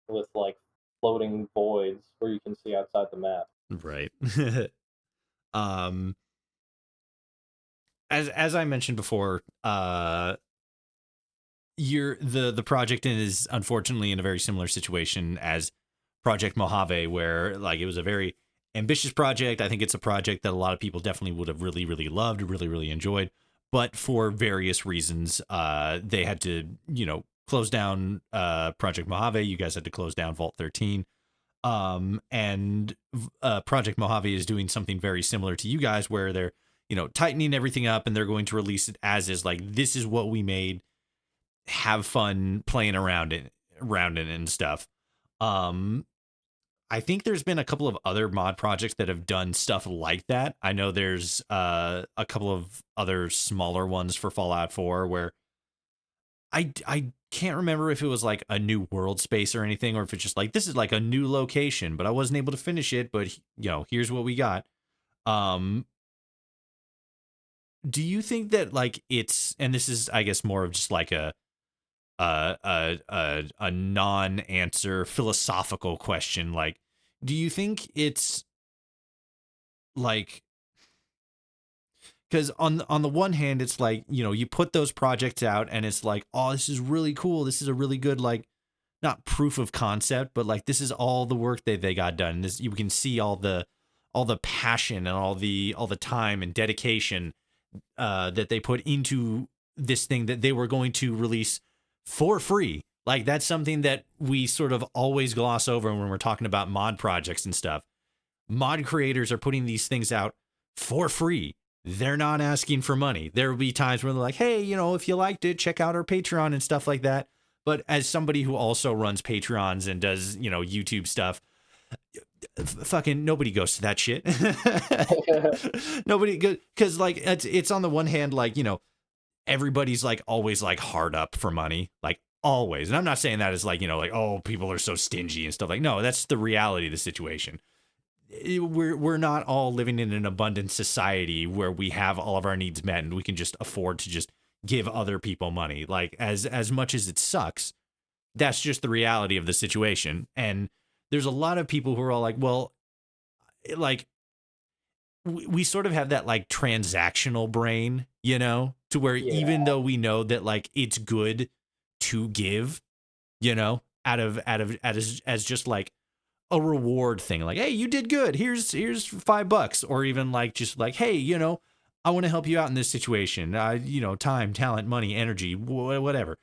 with like floating voids where you can see outside the map. Right. um as I mentioned before, the project is unfortunately in a very similar situation as Project Mojave, where like it was a very ambitious project. I think it's a project that a lot of people definitely would have really, really loved, really enjoyed, but for various reasons, they had to, close down Project Mojave. You guys had to close down Vault 13. And Project Mojave is doing something very similar to you guys, where they're, tightening everything up, and they're going to release it as is. Like, this is what we made, have fun playing around it and stuff. Um, I think there's been a couple of other mod projects that have done stuff like that. I know there's a couple of other smaller ones for Fallout 4 where I can't remember if it was like a new world space or anything, or if it's just like, this is like a new location, but I wasn't able to finish it, but here's what we got. Um, do you think that like it's, and this is I guess more of just like a non-answer philosophical question, like, do you think it's like, because on the one hand it's like, you put those projects out and it's like, oh, this is really cool, this is a really good, like, not proof of concept, but like, this is all the work that they got done. This, you can see all the passion and all the time and dedication that they put into this thing that they were going to release for free Like that's something that we sort of always gloss over when we're talking about mod projects and stuff. Mod creators are putting these things out for free. They're not asking for money. There will be times where they're like, hey, if you liked it, check out our Patreon and stuff like that. But as somebody who also runs Patreons and does, YouTube stuff, fucking nobody goes to that shit. Nobody goes, because like it's on the one hand, like, everybody's like always like hard up for money, like always. And I'm not saying that as like, like, oh, people are so stingy and stuff. Like, no, that's the reality of the situation. We're not all living in an abundant society where we have all of our needs met and we can just afford to just give other people money. Like as much as it sucks, that's just the reality of the situation. And there's a lot of people who are all like, well, like we sort of have that like transactional brain, to where Yeah, even though we know that like it's good to give, out of as just like a reward thing, like, hey, you did good, here's $5, or even like just like, hey, I want to help you out in this situation, time, talent, money, energy, whatever.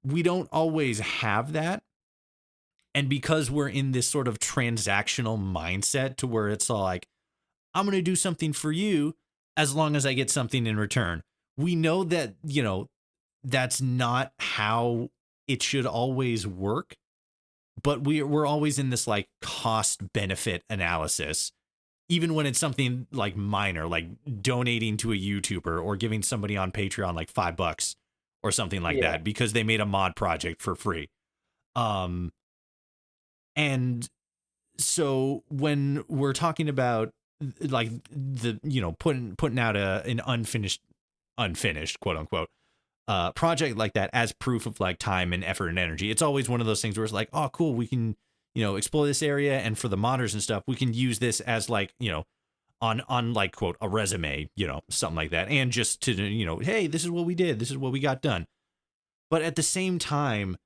We don't always have that. And because we're in this sort of transactional mindset to where it's all like, I'm going to do something for you as long as I get something in return. We know that, that's not how it should always work, but we're always in this like cost benefit analysis, even when it's something like minor, like donating to a YouTuber or giving somebody on Patreon like $5 or something like yeah, that because they made a mod project for free. Um, and so when we're talking about like the putting out an unfinished quote unquote project like that as proof of like time and effort and energy, it's always one of those things where it's like, oh cool, we can explore this area, and for the modders and stuff we can use this as like on like quote a resume, something like that, and just to hey, this is what we did, this is what we got done. But at the same time,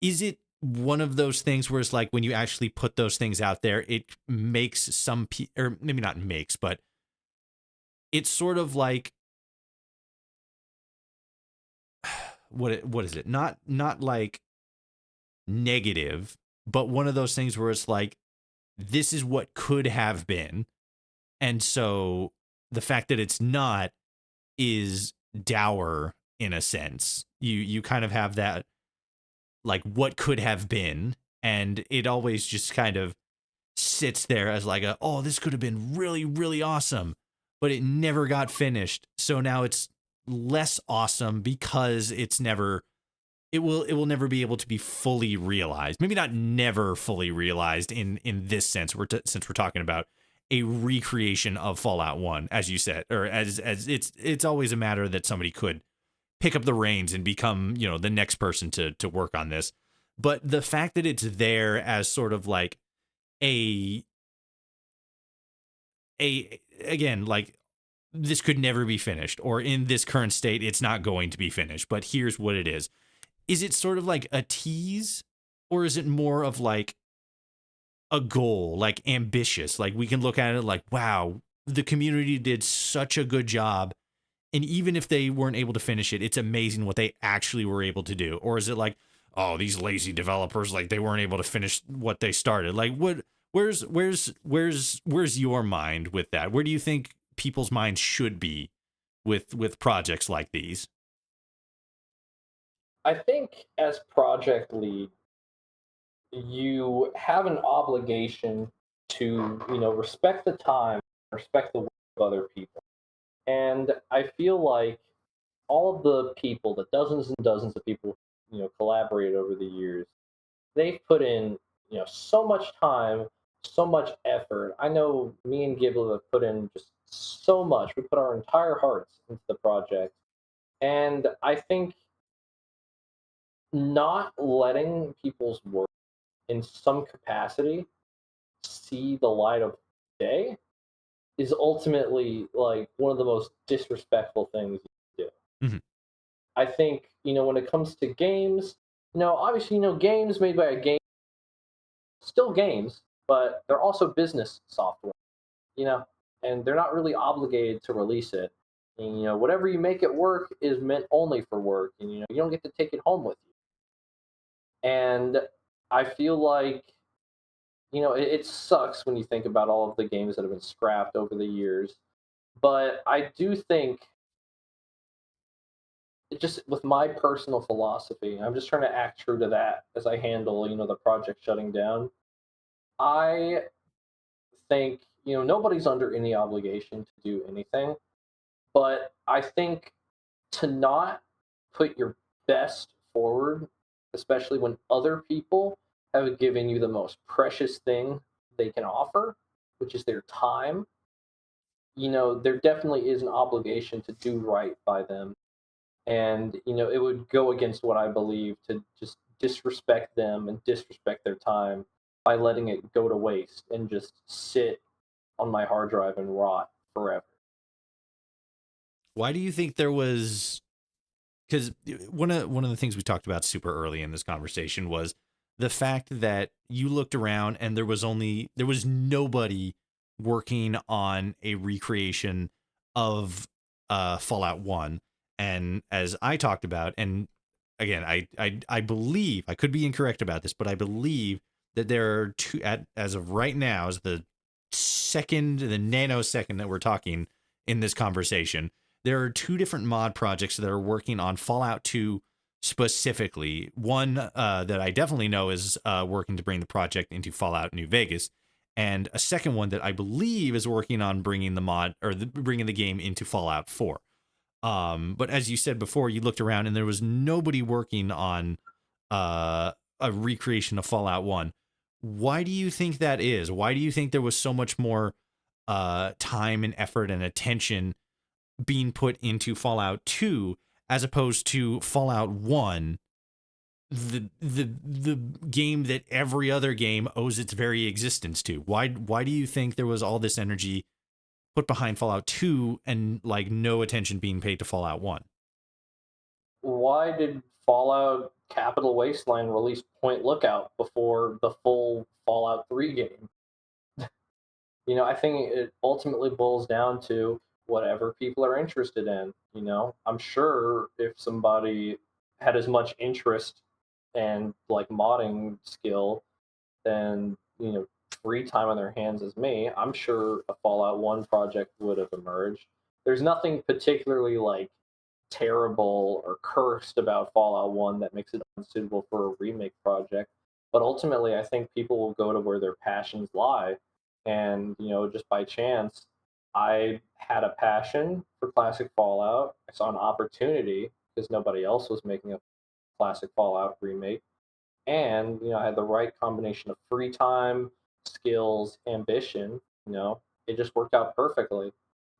is it one of those things where it's like when you actually put those things out there, it makes or maybe not makes, but it's sort of like what is it? Not like negative, but one of those things where it's like this is what could have been, and so the fact that it's not is dour in a sense. You kind of have that like what could have been, and it always just kind of sits there as like oh, this could have been really, really awesome, but it never got finished. So now it's less awesome because it will never be able to be fully realized. Maybe not never fully realized in this sense. Since we're talking about a recreation of Fallout 1, as you said, or as it's always a matter that somebody could pick up the reins and become, the next person to work on this. But the fact that it's there as sort of like a again, like this could never be finished, or in this current state it's not going to be finished, but here's what it is it sort of like a tease, or is it more of like a goal, like ambitious, like we can look at it like, wow, the community did such a good job, and even if they weren't able to finish it, it's amazing what they actually were able to do? Or is it like, oh, these lazy developers, like they weren't able to finish what they started? Like what where's your mind with that? Where do you think people's minds should be with projects like these? I think as project lead, you have an obligation to respect the time, respect the work of other people. And I feel like all of the people, the dozens and dozens of people, collaborate over the years, they've put in, so much time, so much effort. I know me and Gibble have put in just so much. We put our entire hearts into the project. And I think not letting people's work in some capacity see the light of day is ultimately like one of the most disrespectful things you do. Mhm. I think, when it comes to games, obviously, games made by a game, still games, but they're also business software, you know, and they're not really obligated to release it. And whatever you make it work is meant only for work, and you don't get to take it home with you. And I feel like it sucks when you think about all of the games that have been scrapped over the years. But I do think, just with my personal philosophy, I'm just trying to act true to that as I handle the project shutting down. I think nobody's under any obligation to do anything, but I think to not put your best forward, especially when other people have given you the most precious thing they can offer, which is their time. There definitely is an obligation to do right by them. And, it would go against what I believe to just disrespect them and disrespect their time by letting it go to waste and just sit on my hard drive and rot forever. Why do you think there was? Because one of the things we talked about super early in this conversation was the fact that you looked around and there was nobody working on a recreation of Fallout 1. And as I talked about, and again, I believe, I could be incorrect about this, but I believe that there are two, as of right now, as the nanosecond that we're talking in this conversation, there are two different mod projects that are working on Fallout 2 specifically. One that I definitely know is working to bring the project into Fallout New Vegas, and a second one that I believe is working on bringing bringing the game into Fallout 4. But as you said before, you looked around and there was nobody working on a recreation of Fallout 1. Why do you think that is? Why do you think there was so much more time and effort and attention being put into Fallout 2 as opposed to Fallout 1, the game that every other game owes its very existence to? Why do you think there was all this energy put behind Fallout 2 and like no attention being paid to Fallout 1? Why did Fallout Capital Wasteland release Point Lookout before the full Fallout 3 game? I think it ultimately boils down to whatever people are interested in. I'm sure if somebody had as much interest and like modding skill and free time on their hands as me, I'm sure a Fallout 1 project would have emerged. There's nothing particularly like terrible or cursed about Fallout 1 that makes it unsuitable for a remake project. But ultimately, I think people will go to where their passions lie. And, just by chance, I had a passion for classic Fallout. I saw an opportunity because nobody else was making a classic Fallout remake. And, I had the right combination of free time, skills, ambition. It just worked out perfectly.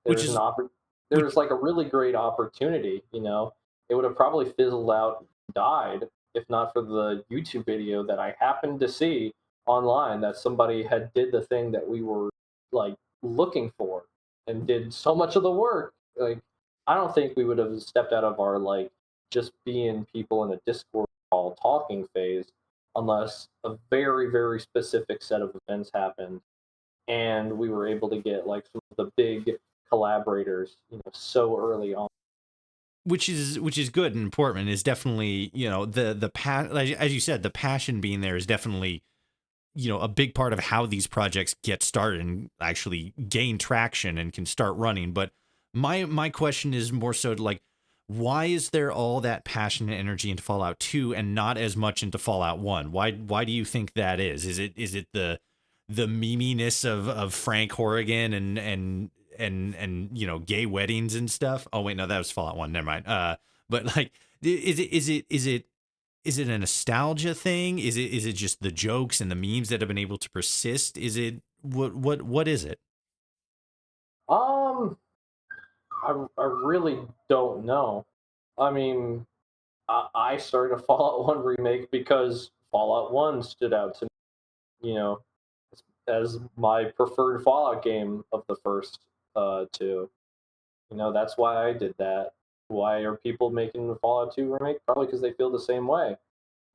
Which There's an is oppor- there which was like a really great opportunity. It would have probably fizzled out, died, if not for the YouTube video that I happened to see online that somebody had did the thing that we were like looking for and did so much of the work. Like, I don't think we would have stepped out of our like just being people in a Discord call talking phase unless a very, very specific set of events happened and we were able to get like some of the big collaborators, so early on. which is good and important, is definitely, as you said, the passion being there is definitely, a big part of how these projects get started and actually gain traction and can start running. But my question is more so like, why is there all that passion and energy into Fallout 2 and not as much into Fallout 1? Why do you think that is? Is it the meminess of Frank Horrigan and gay weddings and stuff? Oh wait, no, that was Fallout 1. Never mind. But like, is it a nostalgia thing? Is it just the jokes and the memes that have been able to persist? Is it what is it? Um, I really don't know. I mean, I started a Fallout 1 remake because Fallout 1 stood out to me, as my preferred Fallout game of the first two. That's why I did that. Why are people making the Fallout 2 remake? Probably because they feel the same way.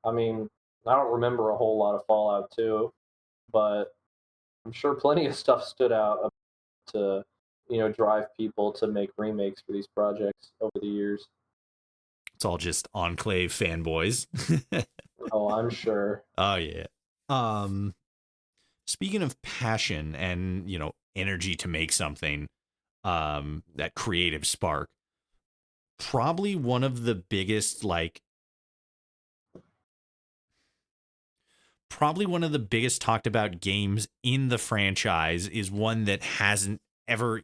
I mean, I don't remember a whole lot of Fallout 2, but I'm sure plenty of stuff stood out to drive people to make remakes for these projects over the years. It's all just Enclave fanboys. Oh, I'm sure. Oh yeah. Um Speaking of passion and, energy to make something, that creative spark, probably one of the biggest talked about games in the franchise is one that hasn't ever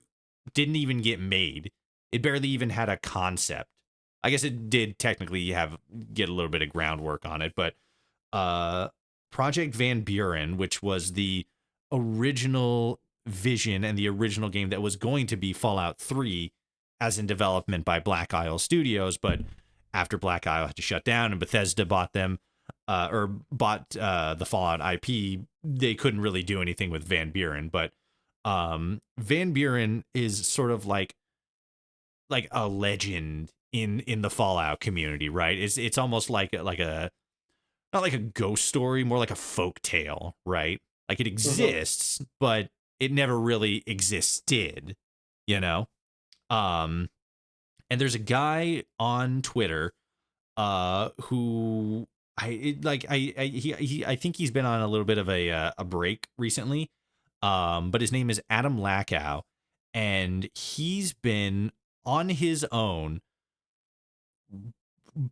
didn't even get made. It barely even had a concept. I guess it did technically get a little bit of groundwork on it, but uh Project Van Buren, which was the original vision and the original game that was going to be Fallout 3 as in development by Black Isle Studios, but after Black Isle had to shut down and Bethesda bought them, or bought the Fallout IP, they couldn't really do anything with Van Buren. But Van Buren is sort of like a legend in the Fallout community, right? It's almost like a not like a ghost story, more like a folk tale, right? Like it Hmm. exists, but it never really existed, you know? Um, and there's a guy on Twitter who I think he's been on a little bit of a break recently. But his name is Adam Lackow, and he's been on his own,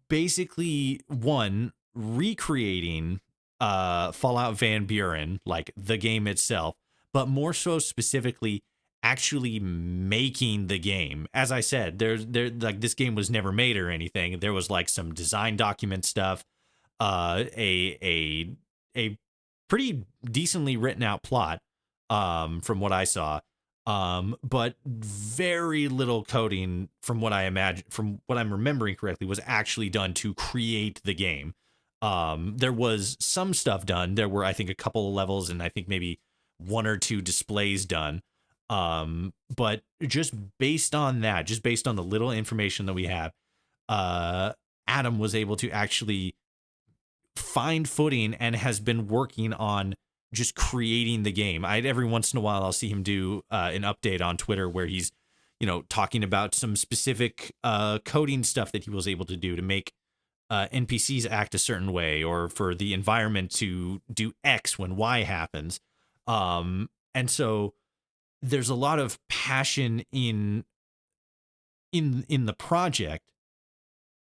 basically one recreating Fallout Van Buren, like the game itself, but more so specifically actually making the game. As I said, there like this game was never made or anything. There was like some design document stuff, a pretty decently written out plot, from what I saw, but very little coding from what I imagine, from what I'm remembering correctly, was actually done to create the game. There was some stuff done. There were, I think, a couple of levels and I think maybe one or two displays done. But just based on that, just based on the little information that we have, uh, Adam was able to actually find footing and has been working on just creating the game. Every once in a while I'll see him do an update on Twitter where he's, talking about some specific coding stuff that he was able to do to make NPCs act a certain way, or for the environment to do X when Y happens. And so there's a lot of passion in the project,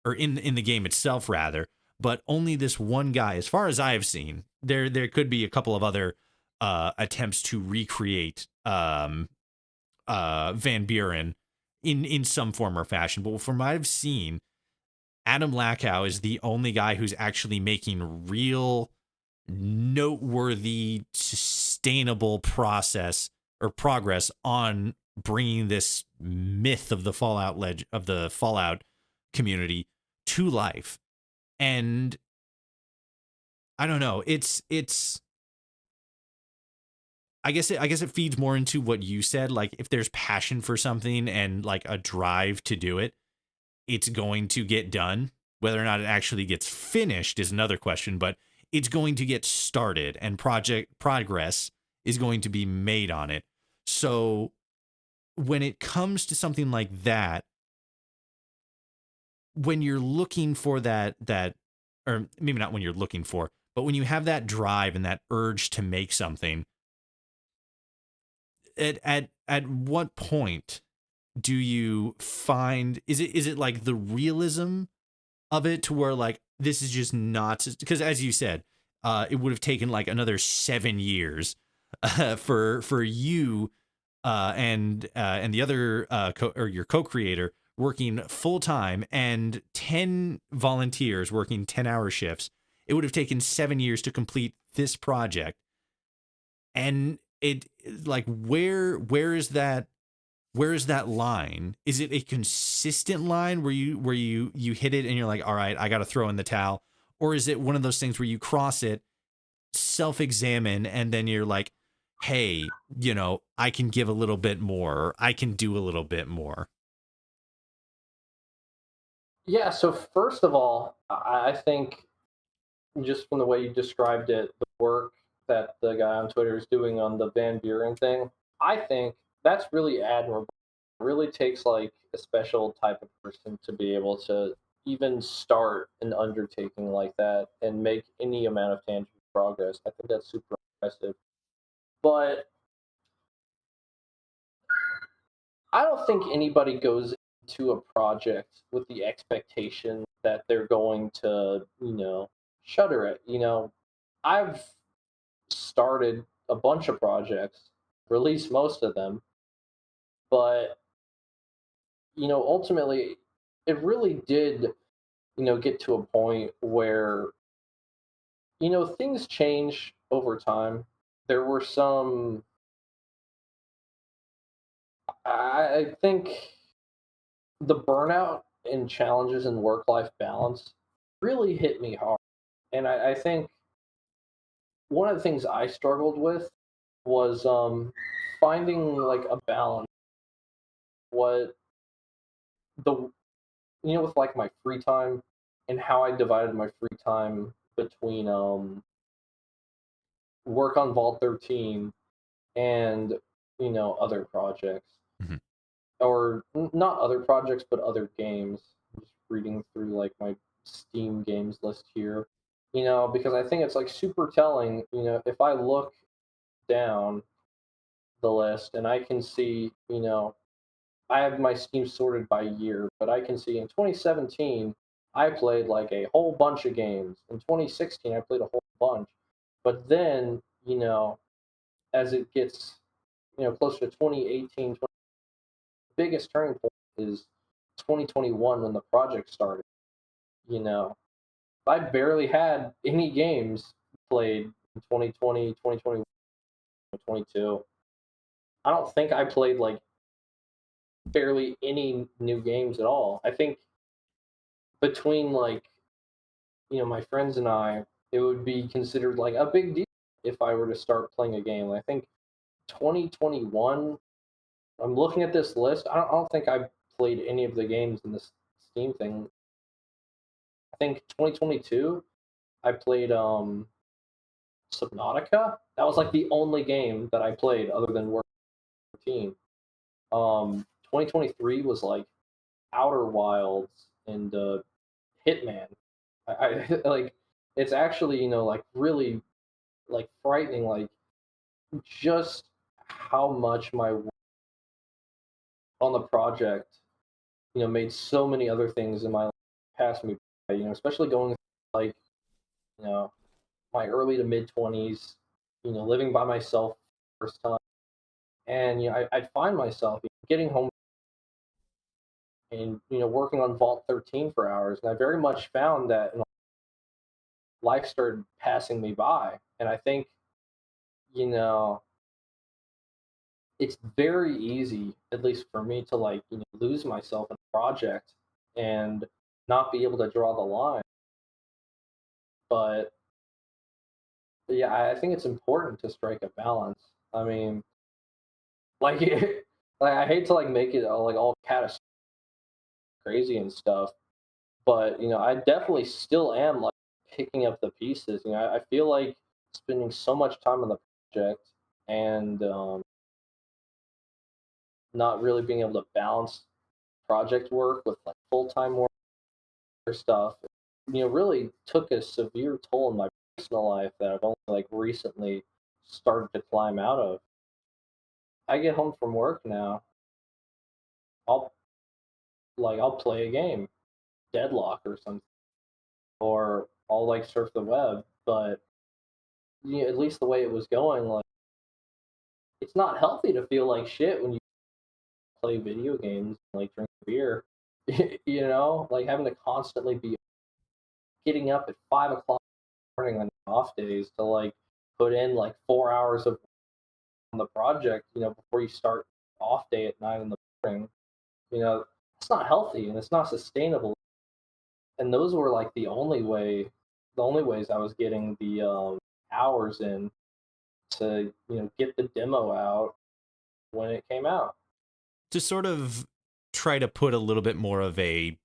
or in the game itself rather, but only this one guy, as far as I have seen. There could be a couple of other attempts to recreate Van Buren in some form or fashion, but from what I've seen, Adam Lackow is the only guy who's actually making real, noteworthy, sustainable progress on bringing this myth of the Fallout community to life. And I don't know, it's I guess it feeds more into what you said. Like, if there's passion for something and like a drive to do it, it's going to get done. Whether or not it actually gets finished is another question, but it's going to get started and project progress is going to be made on it. So when it comes to something like that, when you're looking for that or maybe not when you're looking for, but when you have that drive and that urge to make something, at what point do you find, is it like the realism of it to where like this is just not, because as you said, it would have taken like another 7 years for you and the other or your co-creator working full time and 10 volunteers working 10-hour shifts. It would have taken 7 years to complete this project. And it, like, where is that line? Is it a consistent line where you hit it and you're like, all right, I got to throw in the towel? Or is it one of those things where you cross it, self-examine, and then you're like, hey, I can give a little bit more, or I can do a little bit more? Yeah. So first of all, I think just from the way you described it, the work that the guy on Twitter is doing on the Van Buren thing, I think that's really admirable really takes like a special type of person to be able to even start an undertaking like that and make any amount of tangible progress. I think that's super impressive. But I don't think anybody goes into a project with the expectation that they're going to, shutter it. I've started a bunch of projects, released most of them, but ultimately it really did, get to a point where, things change over time. There were some, I think the burnout and challenges in work life balance really hit me hard. And I think one of the things I struggled with was finding like a balance. What the with like my free time and how I divided my free time between work on Vault 13 and other projects, Mhm. or not other projects but other games. I'm just reading through like my Steam games list here, because I think it's like super telling. If I look down the list and I can see, I have my Steam sorted by year, but I can see in 2017 I played like a whole bunch of games. In 2016 I played a whole bunch. But then, as it gets, closer to 2018, the biggest turning point is 2021 when the project started. You know, I barely had any games played in 2020, 2021, 2022. I don't think I played like barely any new games at all. I think between like, my friends and I, it would be considered like a big deal if I were to start playing a game. I think 2021, I'm looking at this list. I don't think I played any of the games in this Steam thing. I think 2022, I played Subnautica. That was like the only game that I played other than World 13. 2023 was like Outer Wilds and Hitman. I like it's actually like really like frightening, like just how much my work on the project made so many other things in my life pass me by, especially going like you know my early to mid 20s, living by myself first time. And I'd find myself getting home and working on Vault 13 for hours, and I very much found that life started passing me by. And I think you know it's very easy, at least for me, to like lose myself in a project and not be able to draw the line. But yeah, I think it's important to strike a balance. I mean, like, like I hate to like make it like all catastrophic, crazy and stuff, but I definitely still am like picking up the pieces. I feel like spending so much time on the project and not really being able to balance project work with like full time work or stuff, really took a severe toll in my personal life that I've only like recently started to climb out of. I get home from work now, I'll I'll play a game, Deadlock or something, or I'll like surf the web. But at least the way it was going, like it's not healthy to feel like shit when you play video games, like drink beer. Like having to constantly be getting up at 5 o'clock in the morning on off days to like put in like 4 hours of on the project, before you start off day at 9 in the morning. It's not healthy and it's not sustainable. And those were like the only ways I was getting the hours in to get the demo out when it came out. To sort of try to put a little bit more of a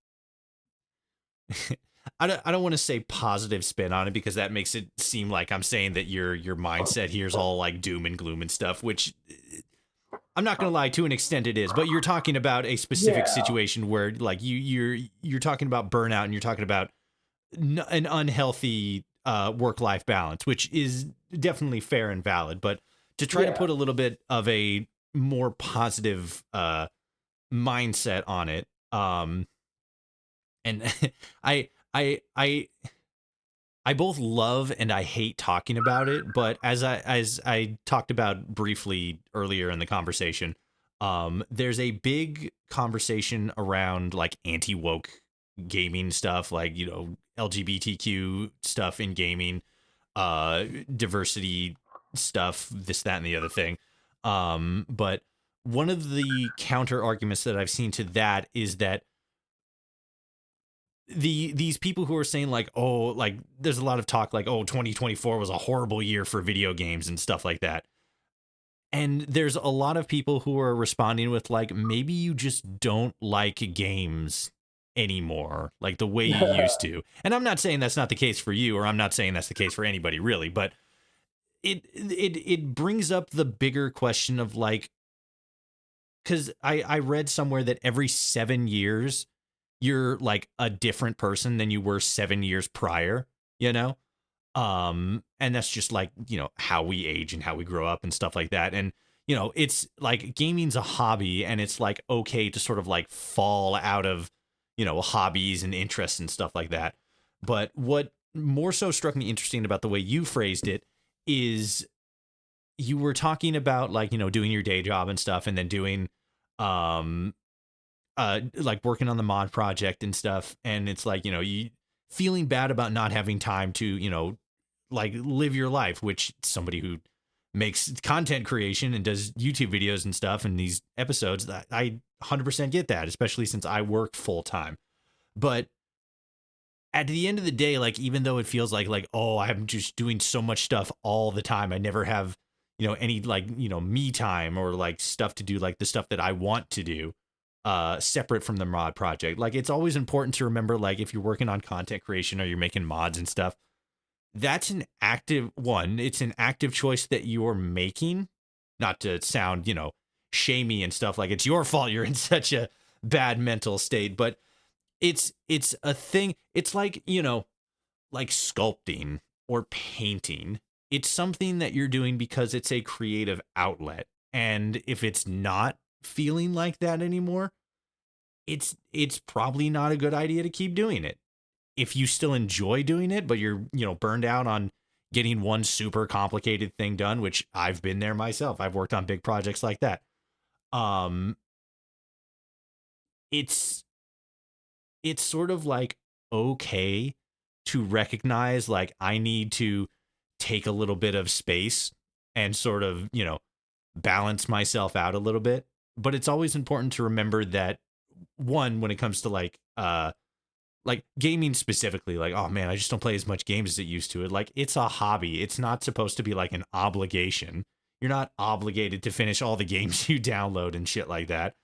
I don't want to say positive spin on it, because that makes it seem like I'm saying that your mindset here is all like doom and gloom and stuff, which I'm not gonna lie, to an extent it is, but you're talking about a specific Yeah. situation where like you're talking about burnout and you're talking about an unhealthy work-life balance, which is definitely fair and valid. But to try to Yeah. put a little bit of a more positive mindset on it, and I I I I both love and I hate talking about it, but as I talked about briefly earlier in the conversation, there's a big conversation around like anti-woke gaming stuff, like, you know, LGBTQ stuff in gaming, diversity stuff, this, that, and the other thing. But one of the counter arguments that I've seen to that is that these people who are saying like, oh, like there's a lot of talk like, oh, 2024 was a horrible year for video games and stuff like that. And there's a lot of people who are responding with like, maybe you just don't like games anymore like the way you used to. And I'm not saying that's not the case for you, or I'm not saying that's the case for anybody really, but it brings up the bigger question of like, because I read somewhere that every 7 years you're like a different person than you were 7 years prior, you know? And that's just like, you know, how we age and how we grow up and stuff like that. And, you know, it's like gaming's a hobby, and it's like okay to sort of like fall out of, you know, hobbies and interests and stuff like that. But what more so struck me interesting about the way you phrased it is you were talking about like, you know, doing your day job and stuff, and then doing um like working on the mod project and stuff, and it's like, you know, you feeling bad about not having time to, you know, like live your life, which somebody who makes content creation and does YouTube videos and stuff and these episodes, that I 100% get that, especially since I work full time. But at the end of the day, like, even though it feels like, oh, I'm just doing so much stuff all the time, I never have, you know, any like, you know, me time or like stuff to do, like the stuff that I want to do, separate from the mod project. Like, it's always important to remember, like, if you're working on content creation or you're making mods and stuff, that's an active one. It's an active choice that you're making, not to sound, you know, shamey and stuff like it's your fault you're in such a bad mental state, but it's a thing. It's like, you know, like sculpting or painting. It's something that you're doing because it's a creative outlet. And if it's not feeling like that anymore, it's probably not a good idea to keep doing it. If you still enjoy doing it, but you're, you know, burned out on getting one super complicated thing done, which I've been there myself. I've worked on big projects like that. Um it's it's sort of like okay to recognize like I need to take a little bit of space and sort of, you know, balance myself out a little bit. But it's always important to remember that, one, when it comes to like gaming specifically, like, oh man, I just don't play as much games as it used to. Like, it's a hobby. It's not supposed to be like an obligation. You're not obligated to finish all the games you download and shit like that.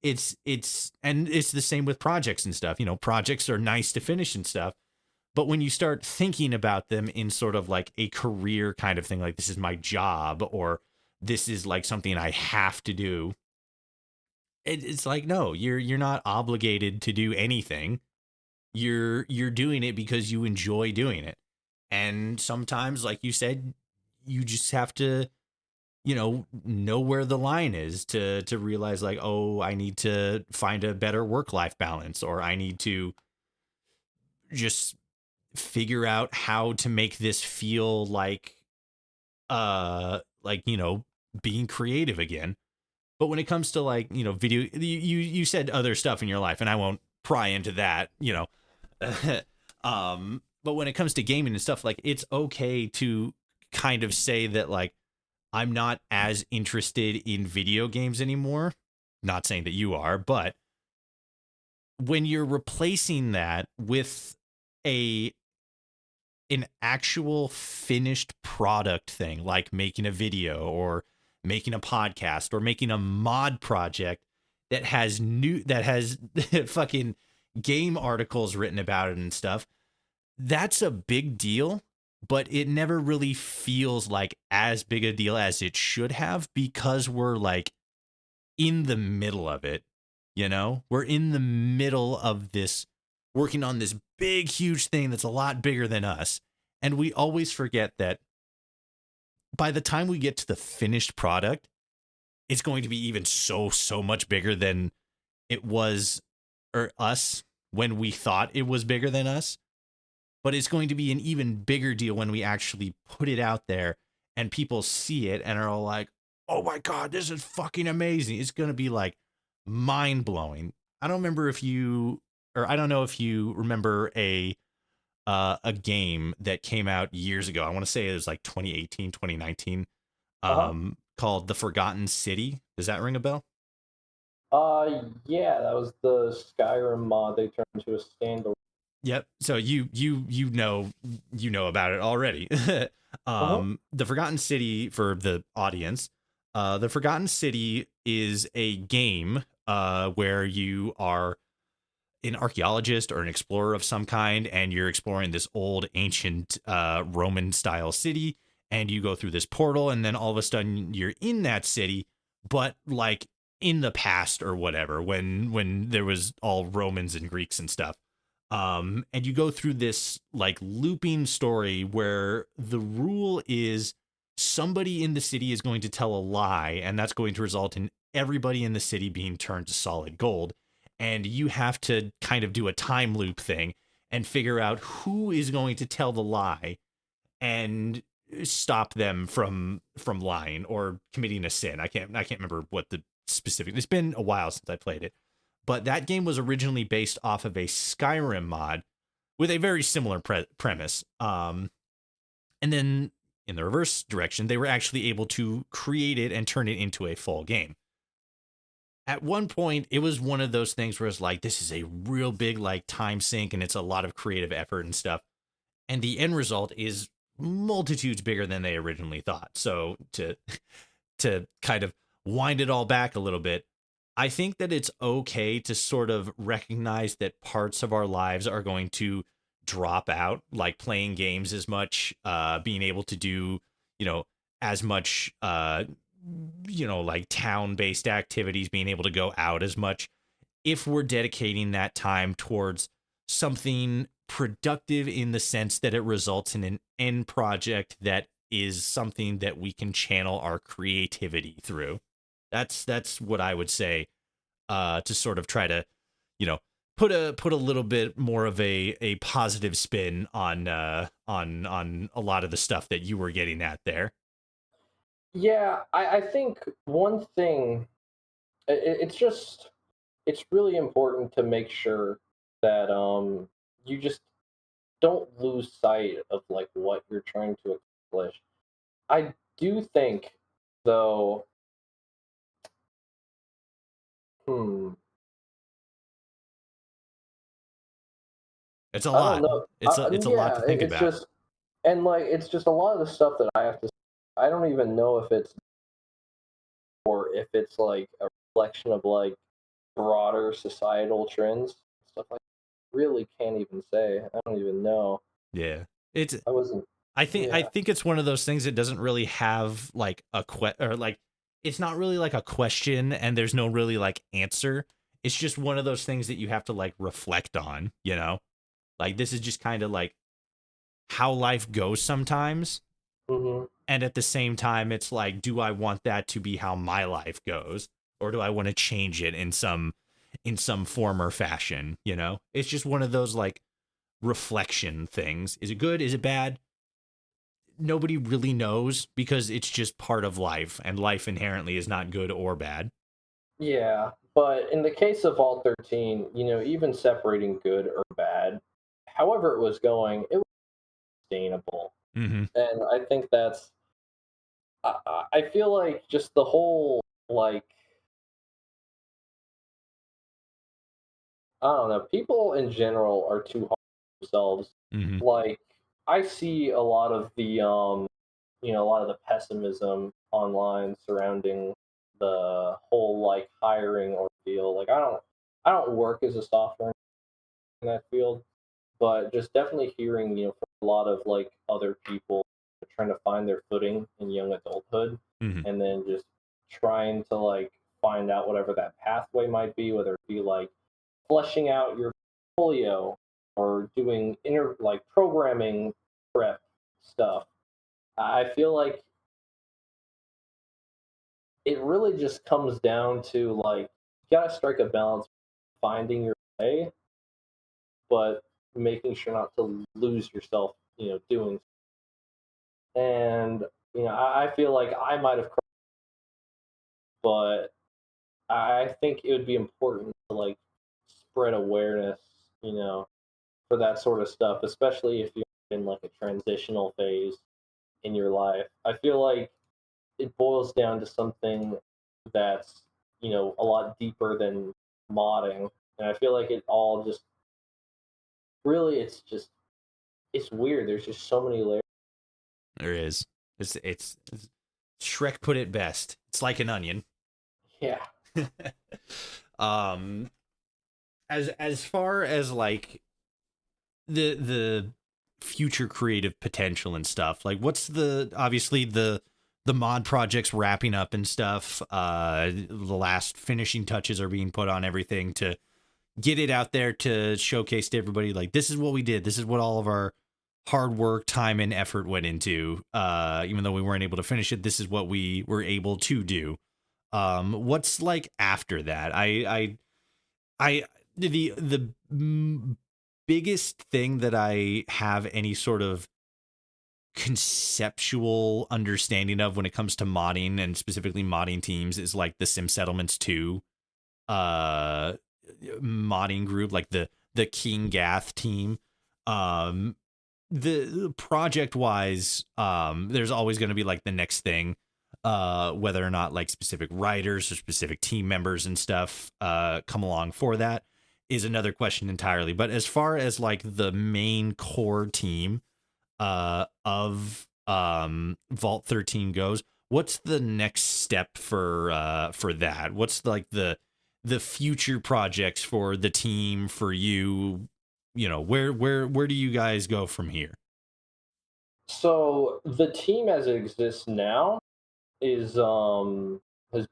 And it's the same with projects and stuff. You know, projects are nice to finish and stuff, but when you start thinking about them in sort of like a career kind of thing, like this is my job, or this is like something I have to do, it's like, no, you're not obligated to do anything. You're doing it because you enjoy doing it. And sometimes, like you said, you just have to, you know where the line is to realize like, oh, I need to find a better work life balance, or I need to just figure out how to make this feel like, you know, being creative again. But when it comes to like, you know, video, you said other stuff in your life, and I won't pry into that, you know. But when it comes to gaming and stuff, like, it's okay to kind of say that like, I'm not as interested in video games anymore. Not saying that you are, but when you're replacing that with a an actual finished product thing, like making a video or making a podcast or making a mod project that has fucking game articles written about it and stuff, that's a big deal, but it never really feels like as big a deal as it should have, because we're like in the middle of it. We're in the middle of this, working on this big, huge thing that's a lot bigger than us. And we always forget that by the time we get to the finished product, it's going to be even so much bigger than it was, or us, when we thought it was bigger than us. But it's going to be an even bigger deal when we actually put it out there and people see it and are all like, oh my God, this is fucking amazing. It's going to be like mind blowing. I don't remember if you, or I don't know if you remember a game that came out years ago. I want to say it was like 2018, 2019, Uh-huh. called The Forgotten City. Does that ring a bell? Yeah, that was the Skyrim mod they turned into a standalone. Yep. So you know about it already. Uh-huh. The Forgotten City, for the audience, the Forgotten City is a game where you are an archaeologist or an explorer of some kind, and you're exploring this old ancient Roman style city, and you go through this portal, and then all of a sudden you're in that city, but like in the past or whatever, when there was all Romans and Greeks and stuff. And you go through this like looping story where the rule is somebody in the city is going to tell a lie, and that's going to result in everybody in the city being turned to solid gold. And you have to kind of do a time loop thing and figure out who is going to tell the lie and stop them from lying or committing a sin. I can't remember what the specific. It's been a while since I played it, but that game was originally based off of a Skyrim mod with a very similar premise. And then in the reverse direction, they were actually able to create it and turn it into a full game. At one point, it was one of those things where it's like, this is a real big like time sink and it's a lot of creative effort and stuff. And the end result is multitudes bigger than they originally thought. So to kind of wind it all back a little bit, I think that it's okay to sort of recognize that parts of our lives are going to drop out, like playing games as much, being able to do, you know, as much, like town based activities, being able to go out as much, if we're dedicating that time towards something productive in the sense that it results in an end project that is something that we can channel our creativity through. That's what I would say, to sort of try to, you know, put a little bit more of a positive spin on a lot of the stuff that you were getting at there. Yeah, I think one thing, it's just, it's really important to make sure that you just don't lose sight of like what you're trying to accomplish. I do think though, hmm, It's a I don't lot. know. It's a lot Yeah, to think it's about. just, and like it's just a lot of the stuff that I have to. I don't even know if it's, or if it's like a reflection of like broader societal trends, stuff like. Really can't even say. I don't even know. Yeah. It's I wasn't. I Yeah. think it's one of those things that doesn't really have like or like, it's not really like a question and there's no really like answer. It's just one of those things that you have to like reflect on. Like this is just kind of like how life goes sometimes. Hmm. And at the same time, it's like, do I want that to be how my life goes? Or do I want to change it in some form or fashion? It's just one of those like reflection things. Is it good? Is it bad? Nobody really knows because it's just part of life, and life inherently is not good or bad. Yeah, but in the case of all 13, even separating good or bad, however it was going, it was sustainable, Mm-hmm. and I think that's. I feel like just the whole like, I don't know, people in general are too hard on themselves. Mm-hmm. Like, I see a lot of the a lot of the pessimism online surrounding the whole like hiring ordeal. Like, I don't work as a software in that field, but just definitely hearing, from a lot of like other people trying to find their footing in young adulthood, Mm-hmm. and then just trying to like find out whatever that pathway might be, whether it be like fleshing out your portfolio or doing like programming prep stuff. I feel like it really just comes down to like you gotta strike a balance, finding your way, but making sure not to lose yourself, doing. And I feel like I might have, but I think it would be important to like spread awareness, you know, for that sort of stuff, especially if you're in like a transitional phase in your life. I feel like it boils down to something that's, a lot deeper than modding. And I feel like it all just really, it's weird. There's just so many layers. There is. It's Shrek put it best. It's like an onion. Yeah. um, as far as like the future creative potential and stuff, like what's obviously the mod projects wrapping up and stuff. The last finishing touches are being put on everything to get it out there to showcase to everybody. Like, this is what we did. This is what all of our hard work, time, and effort went into. Even though we weren't able to finish it, this is what we were able to do. What's like after that? I the biggest thing that I have any sort of conceptual understanding of when it comes to modding, and specifically modding teams, is like the Sim Settlements 2 uh modding group, like the King Gath team. um the project wise, there's always going to be like the next thing, whether or not like specific writers or specific team members and stuff come along for that is another question entirely. But as far as like the main core team of Vault 13 goes, what's the next step for that? What's like the future projects for the team, for you? Where do you guys go from here? So the team as it exists now is has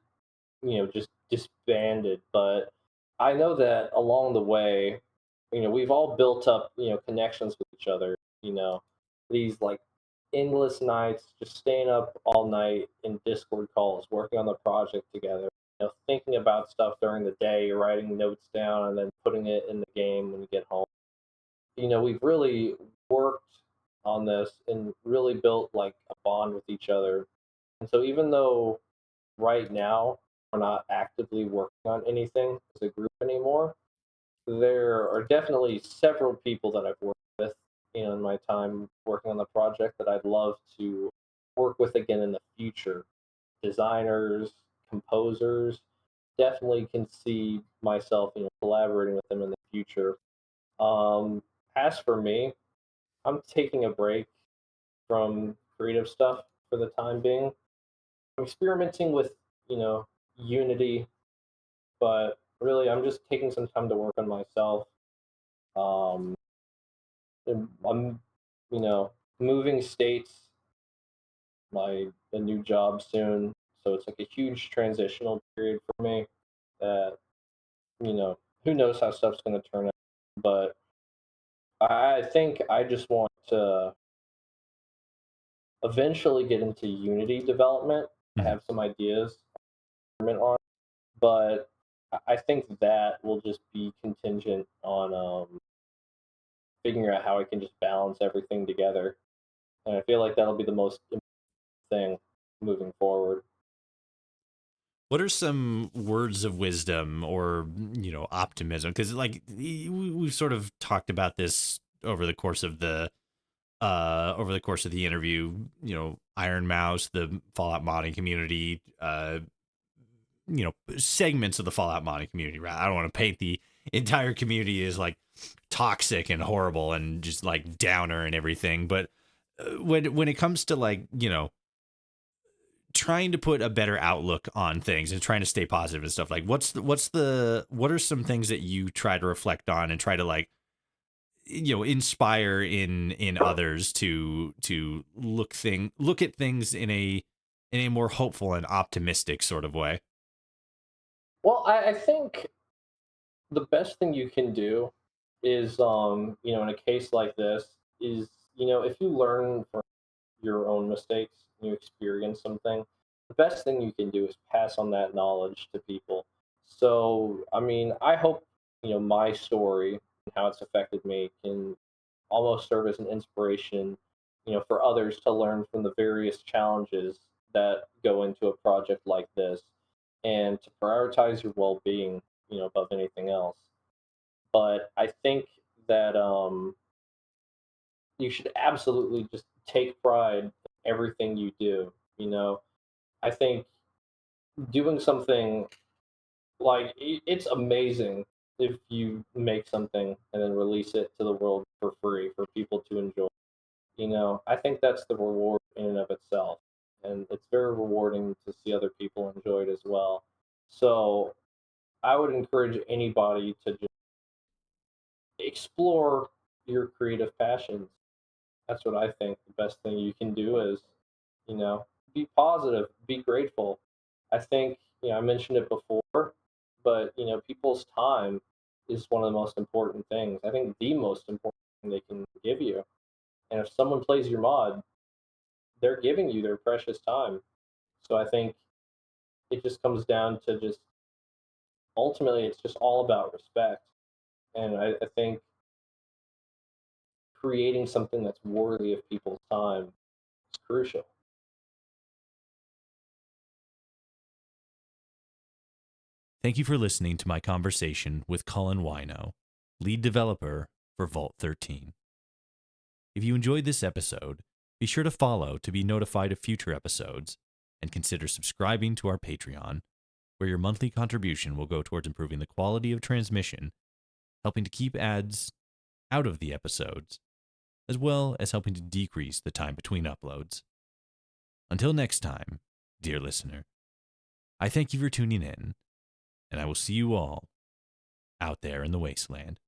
just disbanded, but I know that along the way, we've all built up, connections with each other, these like endless nights just staying up all night in Discord calls, working on the project together, thinking about stuff during the day, writing notes down and then putting it in the game when you get home. We've really worked on this and really built like a bond with each other. And so even though right now we're not actively working on anything as a group anymore, there are definitely several people that I've worked with, in my time working on the project that I'd love to work with again in the future. Designers, composers, definitely can see myself, collaborating with them in the future. Um, as for me, I'm taking a break from creative stuff for the time being. I'm experimenting with, you know, Unity, but really I'm just taking some time to work on myself. Um, and I'm, moving states, a new job soon, so it's like a huge transitional period for me. That who knows how stuff's going to turn out, but I think I just want to eventually get into Unity development. I Mhm. have some ideas on, but I think that will just be contingent on figuring out how I can just balance everything together. And I feel like that'll be the most important thing moving forward. What are some words of wisdom or optimism? Because like we've sort of talked about this over the course of the interview. Iron Mouse, the Fallout modding community, segments of the Fallout modding community. Right? I don't want to paint the entire community as like toxic and horrible and just like downer and everything, but when it comes to like trying to put a better outlook on things and trying to stay positive and stuff, like what are some things that you try to reflect on and try to like inspire in others to look at things in a more hopeful and optimistic sort of way? Well, I think the best thing you can do is, in a case like this, is, if you learn from your own mistakes, and you experience something, the best thing you can do is pass on that knowledge to people. So, I mean, I hope, my story and how it's affected me can almost serve as an inspiration, for others to learn from the various challenges that go into a project like this and to prioritize your well-being, above anything else. But I think that you should absolutely just take pride in everything you do. I think doing something like it's amazing if you make something and then release it to the world for free for people to enjoy. I think that's the reward in and of itself, and it's very rewarding to see other people enjoy it as well. So I would encourage anybody to just explore your creative passions. That's what I think the best thing you can do is, you know, be positive, be grateful. I think, I mentioned it before, but, people's time is one of the most important things. I think the most important thing they can give you. And if someone plays your mod, they're giving you their precious time. So I think it just comes down to just ultimately, it's just all about respect. And I think creating something that's worthy of people's time is crucial. Thank you for listening to my conversation with Culin Wino, lead developer for Vault 13. If you enjoyed this episode, be sure to follow to be notified of future episodes, and consider subscribing to our Patreon, where your monthly contribution will go towards improving the quality of transmission, helping to keep ads out of the episodes, as well as helping to decrease the time between uploads. Until next time, dear listener, I thank you for tuning in, and I will see you all out there in the wasteland.